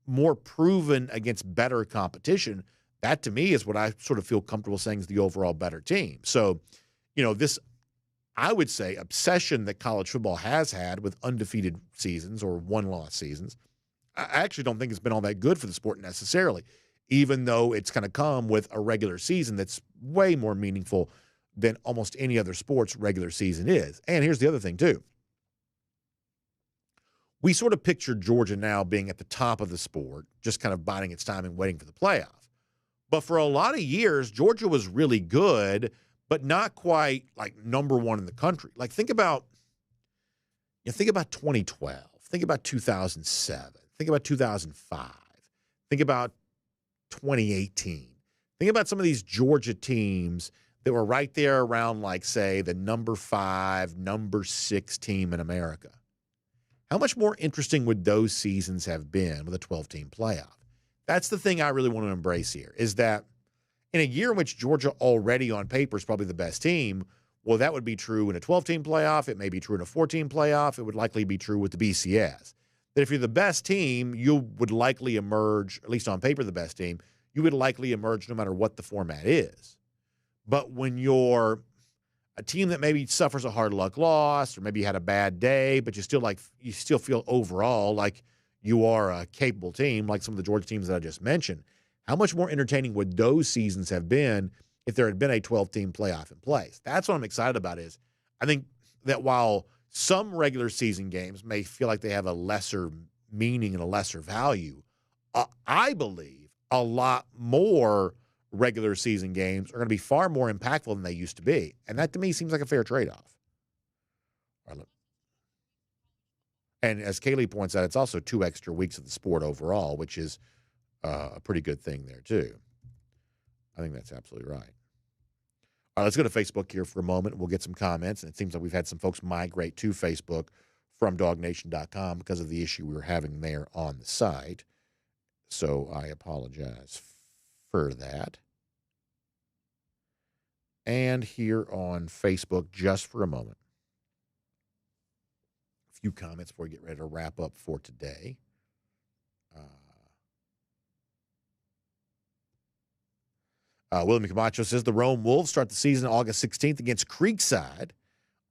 more proven against better competition, that to me is what I sort of feel comfortable saying is the overall better team. So, this, I would say, obsession that college football has had with undefeated seasons or one-loss seasons, I actually don't think it's been all that good for the sport necessarily, even though it's going to come with a regular season that's way more meaningful than almost any other sport's regular season is. And here's the other thing, too. We sort of picture Georgia now being at the top of the sport, just kind of biding its time and waiting for the playoff. But for a lot of years, Georgia was really good, but not quite like number one in the country. Like think about 2012, think about 2007, think about 2005, think about 2018. Think about some of these Georgia teams that were right there around, like, say, the number 5, number 6 team in America. How much more interesting would those seasons have been with a 12-team playoff? That's the thing I really want to embrace here, is that in a year in which Georgia already on paper is probably the best team, well, that would be true in a 12-team playoff. It may be true in a 14 playoff. It would likely be true with the BCS. That if you're the best team, you would likely emerge, at least on paper the best team, you would likely emerge no matter what the format is. But when you're a team that maybe suffers a hard luck loss or maybe had a bad day, but you still feel overall like you are a capable team, like some of the Georgia teams that I just mentioned, how much more entertaining would those seasons have been if there had been a 12-team playoff in place? That's what I'm excited about. Is I think that while some regular season games may feel like they have a lesser meaning and a lesser value, I believe a lot more regular season games are going to be far more impactful than they used to be. And that to me seems like a fair trade-off. And as Kaylee points out, it's also 2 extra weeks of the sport overall, which is a pretty good thing there too. I think that's absolutely right. All right, let's go to Facebook here for a moment. We'll get some comments. And it seems like we've had some folks migrate to Facebook from DawgNation.com because of the issue we were having there on the site. So I apologize for that. And here on Facebook, just for a moment, a few comments before we get ready to wrap up for today. William Camacho says the Rome Wolves start the season August 16th against Creekside.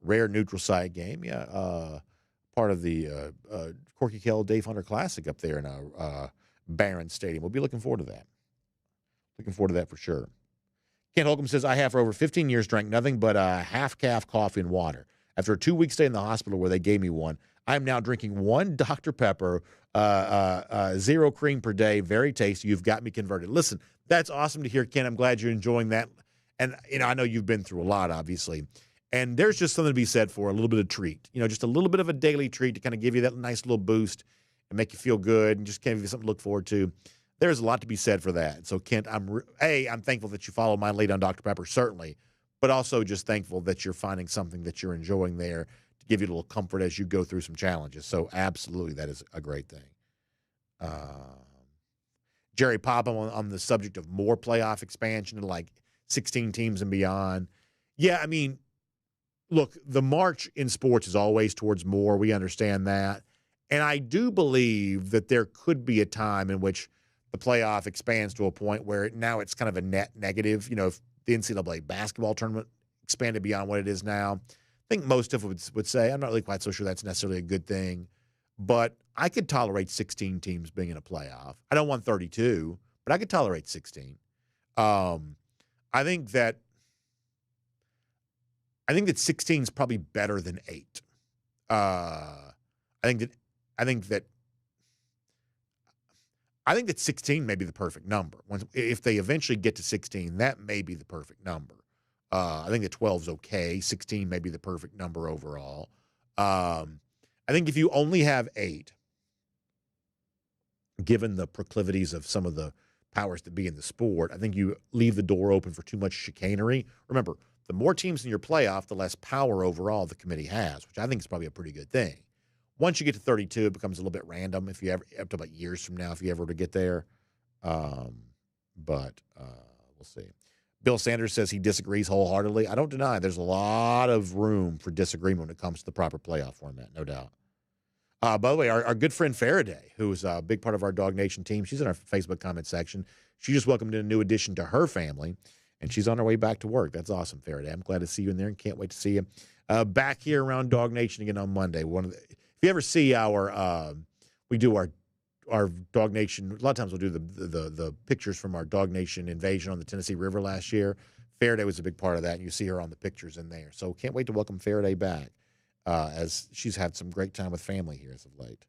Rare neutral site game. Yeah, part of the Corky Kell Dave Hunter Classic up there in Barron Stadium. We'll be looking forward to that. Looking forward to that for sure. Kent Holcomb says, I have for over 15 years drank nothing but half-calf coffee and water. After a 2-week stay in the hospital where they gave me one, I am now drinking 1 Dr. Pepper, 0 cream per day. Very tasty. You've got me converted. Listen, that's awesome to hear, Ken. I'm glad you're enjoying that. And, I know you've been through a lot, obviously. And there's just something to be said for a little bit of treat. Just a little bit of a daily treat to kind of give you that nice little boost and make you feel good and just give you something to look forward to. There's a lot to be said for that. So, Kent, I'm thankful that you follow my lead on Dr. Pepper, certainly, but also just thankful that you're finding something that you're enjoying there to give you a little comfort as you go through some challenges. So, absolutely, that is a great thing. Jerry Popham on the subject of more playoff expansion to like 16 teams and beyond. Yeah, I mean, look, the march in sports is always towards more. We understand that. And I do believe that there could be a time in which the playoff expands to a point where now it's kind of a net negative. If the NCAA basketball tournament expanded beyond what it is now, I think most of us would say, I'm not really quite so sure that's necessarily a good thing, but I could tolerate 16 teams being in a playoff. I don't want 32, but I could tolerate 16. I think that 16 is probably better than 8. I think that 16 may be the perfect number. If they eventually get to 16, that may be the perfect number. I think that 12 is okay. 16 may be the perfect number overall. I think if you only have 8, given the proclivities of some of the powers that be in the sport, I think you leave the door open for too much chicanery. Remember, the more teams in your playoff, the less power overall the committee has, which I think is probably a pretty good thing. Once you get to 32, it becomes a little bit random if you ever, up to about years from now, if you ever to get there. But we'll see. Bill Sanders says he disagrees wholeheartedly. I don't deny there's a lot of room for disagreement when it comes to the proper playoff format, no doubt. By the way, our good friend Faraday, who is a big part of our Dog Nation team, she's in our Facebook comment section. She just welcomed in a new addition to her family, and she's on her way back to work. That's awesome, Faraday. I'm glad to see you in there and can't wait to see you back here around Dog Nation again on Monday. If you ever see we do our Dog Nation, a lot of times we'll do the pictures from our Dog Nation invasion on the Tennessee River last year. Faraday was a big part of that, and you see her on the pictures in there. So can't wait to welcome Faraday back as she's had some great time with family here as of late.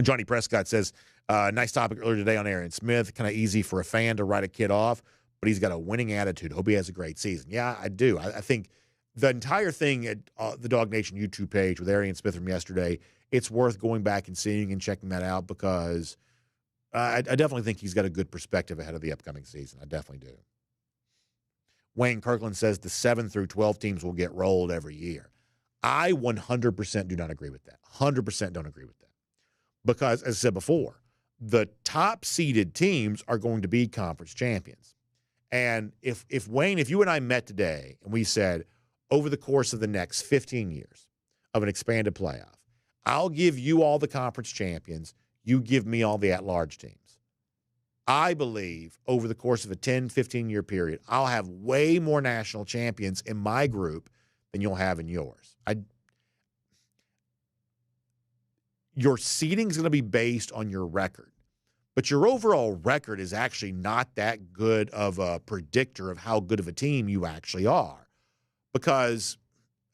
Johnny Prescott says, nice topic earlier today on Arian Smith. Kind of easy for a fan to write a kid off, but he's got a winning attitude. Hope he has a great season. Yeah, I do. I think the entire thing at the Dog Nation YouTube page with Arian Smith from yesterday, it's worth going back and seeing and checking that out because I definitely think he's got a good perspective ahead of the upcoming season. I definitely do. Wayne Kirkland says the 7 through 12 teams will get rolled every year. I 100% do not agree with that. 100% don't agree with that. Because, as I said before, the top-seeded teams are going to be conference champions. And if Wayne, if you and I met today and we said, over the course of the next 15 years of an expanded playoff, I'll give you all the conference champions, you give me all the at-large teams. I believe over the course of a 10, 15-year period, I'll have way more national champions in my group than you'll have in yours. Your seeding is going to be based on your record, but your overall record is actually not that good of a predictor of how good of a team you actually are. Because,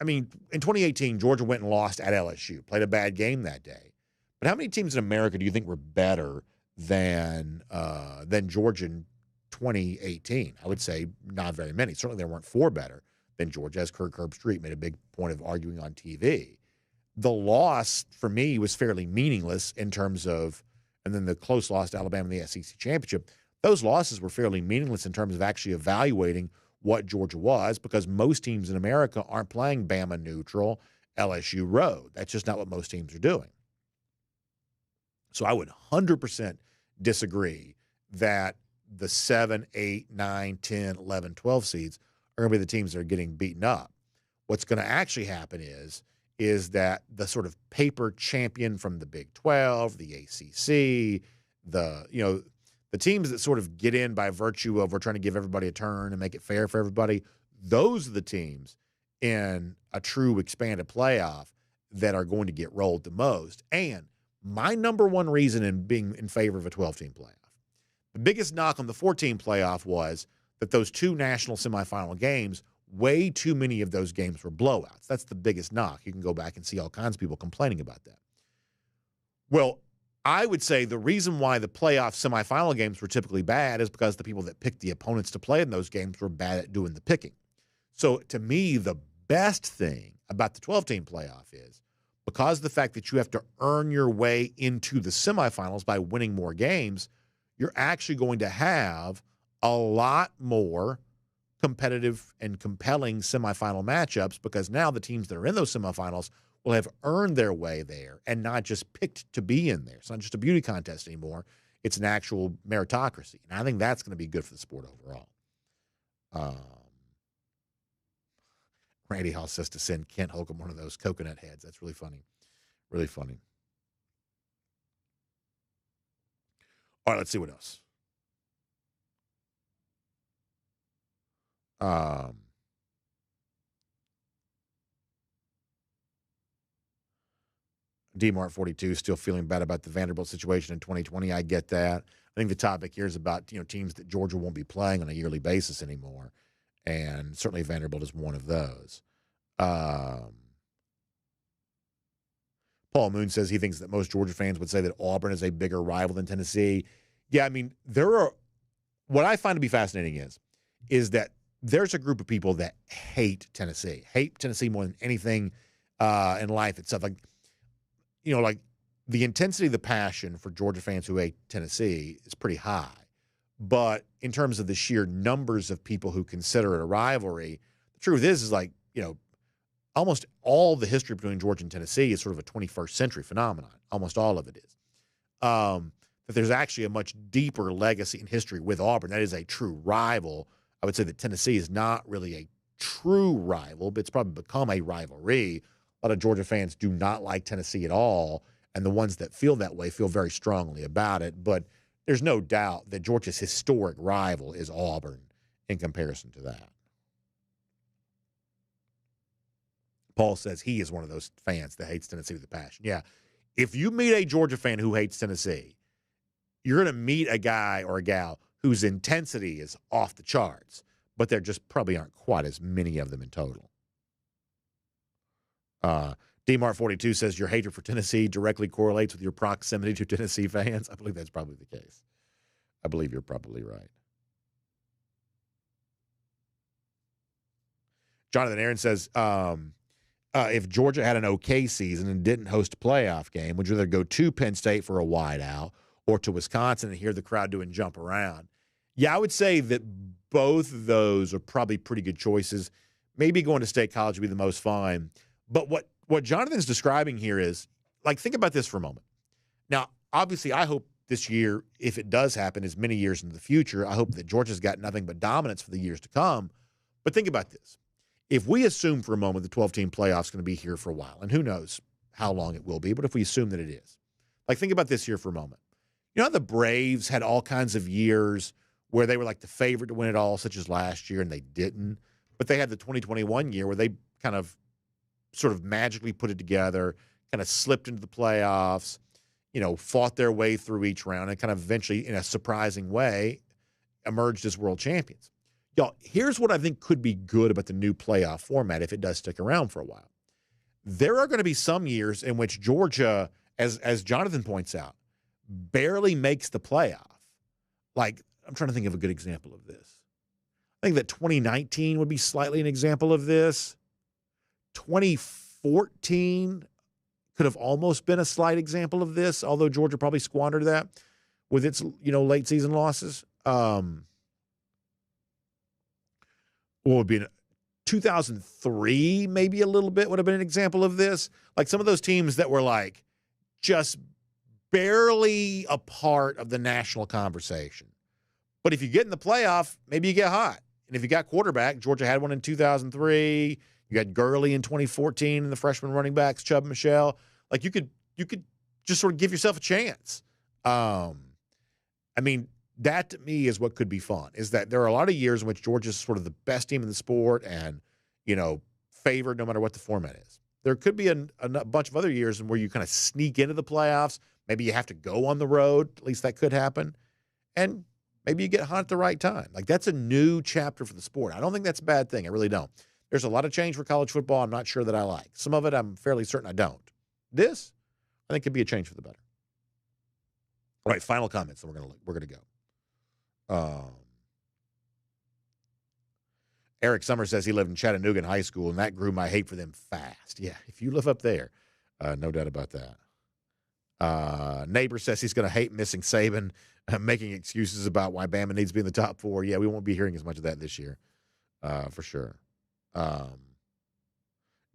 I mean, in 2018, Georgia went and lost at LSU, played a bad game that day. But how many teams in America do you think were better than Georgia in 2018? I would say not very many. Certainly there weren't 4 better than Georgia, as Kirk Herbstreit made a big point of arguing on TV. The loss, for me, was fairly meaningless in terms of, and then the close loss to Alabama in the SEC championship, those losses were fairly meaningless in terms of actually evaluating what Georgia was, because most teams in America aren't playing Bama neutral, LSU road. That's just not what most teams are doing. So I would 100% disagree that the 7, 8, 9, 10, 11, 12 seeds are going to be the teams that are getting beaten up. What's going to actually happen is that the sort of paper champion from the Big 12, the ACC, the teams that sort of get in by virtue of we're trying to give everybody a turn and make it fair for everybody, those are the teams in a true expanded playoff that are going to get rolled the most. And my number one reason in being in favor of a 12-team playoff, the biggest knock on the 14 playoff was that those 2 national semifinal games, way too many of those games were blowouts. That's the biggest knock. You can go back and see all kinds of people complaining about that. Well, I would say the reason why the playoff semifinal games were typically bad is because the people that picked the opponents to play in those games were bad at doing the picking. So to me, the best thing about the 12-team playoff is because of the fact that you have to earn your way into the semifinals by winning more games, you're actually going to have a lot more competitive and compelling semifinal matchups because now the teams that are in those semifinals will have earned their way there and not just picked to be in there. It's not just a beauty contest anymore. It's an actual meritocracy. And I think that's going to be good for the sport overall. Randy Hall says to send Kent Holcomb one of those coconut heads. That's really funny. Really funny. All right, let's see what else. DMart42 still feeling bad about the Vanderbilt situation in 2020. I get that. I think the topic here is about teams that Georgia won't be playing on a yearly basis anymore, and certainly Vanderbilt is one of those. Paul Moon says he thinks that most Georgia fans would say that Auburn is a bigger rival than Tennessee. Yeah, I mean, what I find to be fascinating is that there's a group of people that hate Tennessee more than anything in life itself. Like the intensity, the passion for Georgia fans who hate Tennessee is pretty high. But in terms of the sheer numbers of people who consider it a rivalry, the truth is almost all the history between Georgia and Tennessee is sort of a 21st century phenomenon. Almost all of it is. The that there's actually a much deeper legacy in history with Auburn. That is a true rival. I would say that Tennessee is not really a true rival, but it's probably become a rivalry. A lot of Georgia fans do not like Tennessee at all, and the ones that feel that way feel very strongly about it. But there's no doubt that Georgia's historic rival is Auburn in comparison to that. Paul says he is one of those fans that hates Tennessee with a passion. Yeah, if you meet a Georgia fan who hates Tennessee, you're going to meet a guy or a gal whose intensity is off the charts, but there just probably aren't quite as many of them in total. DMart42 says your hatred for Tennessee directly correlates with your proximity to Tennessee fans. I believe that's probably the case. I believe you're probably right. Jonathan Aaron says, if Georgia had an okay season and didn't host a playoff game, would you rather go to Penn State for a wideout or to Wisconsin and hear the crowd doing jump around? Yeah, I would say that both of those are probably pretty good choices. Maybe going to State College would be the most fun. But what Jonathan's describing here is, like, think about this for a moment. Now, obviously, I hope this year, if it does happen, as many years into the future, I hope that Georgia's got nothing but dominance for the years to come. But think about this. If we assume for a moment the 12-team playoff is going to be here for a while, and who knows how long it will be, but if we assume that it is, like, think about this here for a moment. You know how the Braves had all kinds of years where they were like the favorite to win it all, such as last year, and they didn't. But they had the 2021 year where they kind of sort of magically put it together, kind of slipped into the playoffs, you know, fought their way through each round, and kind of eventually, in a surprising way, emerged as world champions. Y'all, here's what I think could be good about the new playoff format if it does stick around for a while. There are going to be some years in which Georgia, as Jonathan points out, barely makes the playoff. Like, I'm trying to think of a good example of this. I think that 2019 would be slightly an example of this. 2014 could have almost been a slight example of this, although Georgia probably squandered that with its, late season losses. What would be 2003, maybe a little bit would have been an example of this. Like some of those teams that were like just barely a part of the national conversation. But if you get in the playoff, maybe you get hot. And if you got quarterback, Georgia had one in 2003. You had Gurley in 2014 and the freshman running backs, Chubb and Michelle. Like you could just sort of give yourself a chance. I mean, that to me is what could be fun, is that there are a lot of years in which Georgia's sort of the best team in the sport and, favored no matter what the format is. There could be a bunch of other years where you kind of sneak into the playoffs. Maybe you have to go on the road. At least that could happen. And maybe you get hot at the right time. Like that's a new chapter for the sport. I don't think that's a bad thing. I really don't. There's a lot of change for college football I'm not sure that I like. Some of it I'm fairly certain I don't. This, I think, could be a change for the better. All right, final comments, and we're gonna go. Eric Summers says he lived in Chattanooga in high school, and that grew my hate for them fast. Yeah, if you live up there, no doubt about that. Neighbor says he's going to hate missing Saban, making excuses about why Bama needs to be in the top four. Yeah, we won't be hearing as much of that this year, for sure.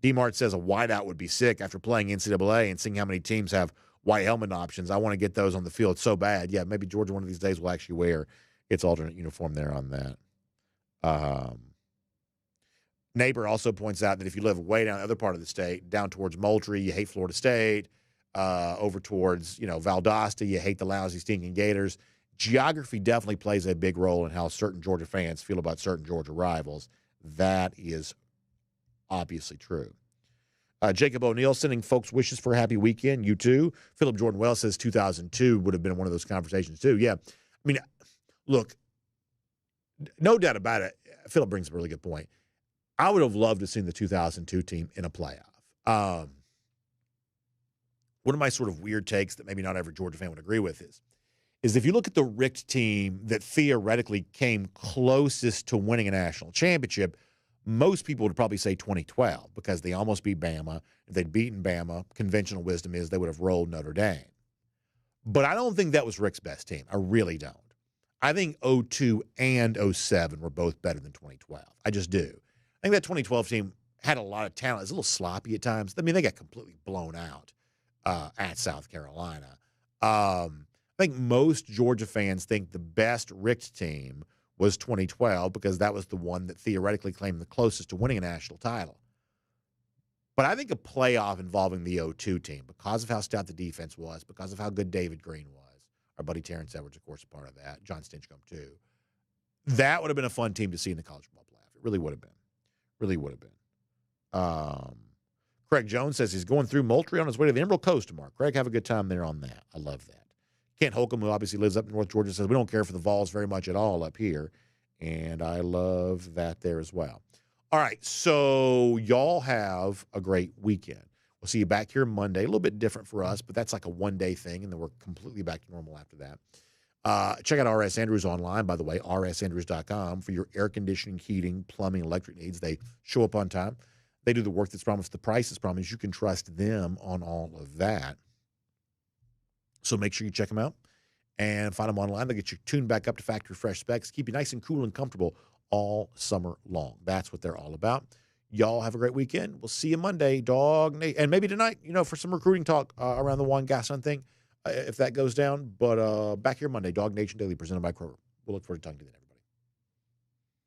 D-Mart says a wideout would be sick after playing NCAA and seeing how many teams have white helmet options. I want to get those on the field so bad. Yeah, maybe Georgia one of these days will actually wear its alternate uniform there on that. Neighbor also points out that if you live way down the other part of the state, down towards Moultrie, you hate Florida State. Over towards, Valdosta, you hate the lousy, stinking Gators. Geography definitely plays a big role in how certain Georgia fans feel about certain Georgia rivals. That is obviously true. Jacob O'Neill sending folks wishes for a happy weekend. You too. Philip Jordan Wells says 2002 would have been one of those conversations too. Yeah. I mean, look, no doubt about it. Philip brings up a really good point. I would have loved to have seen the 2002 team in a playoff. One of my sort of weird takes that maybe not every Georgia fan would agree with is if you look at the Richt team that theoretically came closest to winning a national championship, most people would probably say 2012 because they almost beat Bama. If they'd beaten Bama, conventional wisdom is they would have rolled Notre Dame. But I don't think that was Rick's best team. I really don't. I think 02 and 07 were both better than 2012. I just do. I think that 2012 team had a lot of talent. It's a little sloppy at times. I mean, they got completely blown out at South Carolina. I I think most Georgia fans think the best Richt team was 2012 because that was the one that theoretically claimed the closest to winning a national title. But I think a playoff involving the 02 team, because of how stout the defense was, because of how good David Green was, our buddy Terrence Edwards, of course, a part of that, John Stinchcomb too, that would have been a fun team to see in the college football playoff. It really would have been. Really would have been. Craig Jones says he's going through Moultrie on his way to the Emerald Coast tomorrow. Craig, have a good time there on that. I love that. Kent Holcomb, who obviously lives up in North Georgia, says we don't care for the Vols very much at all up here. And I love that there as well. All right, so y'all have a great weekend. We'll see you back here Monday. A little bit different for us, but that's like a one-day thing, and then we're completely back to normal after that. Check out RS Andrews online, by the way, rsandrews.com, for your air conditioning, heating, plumbing, electric needs. They show up on time. They do the work that's promised. The price is promised. You can trust them on all of that. So make sure you check them out and find them online. They'll get you tuned back up to factory fresh specs, keep you nice and cool and comfortable all summer long. That's what they're all about. Y'all have a great weekend. We'll see you Monday, and maybe tonight, for some recruiting talk around the Juan Gaston thing, if that goes down. But back here Monday, DawgNation Daily, presented by Kroger. We'll look forward to talking to you then.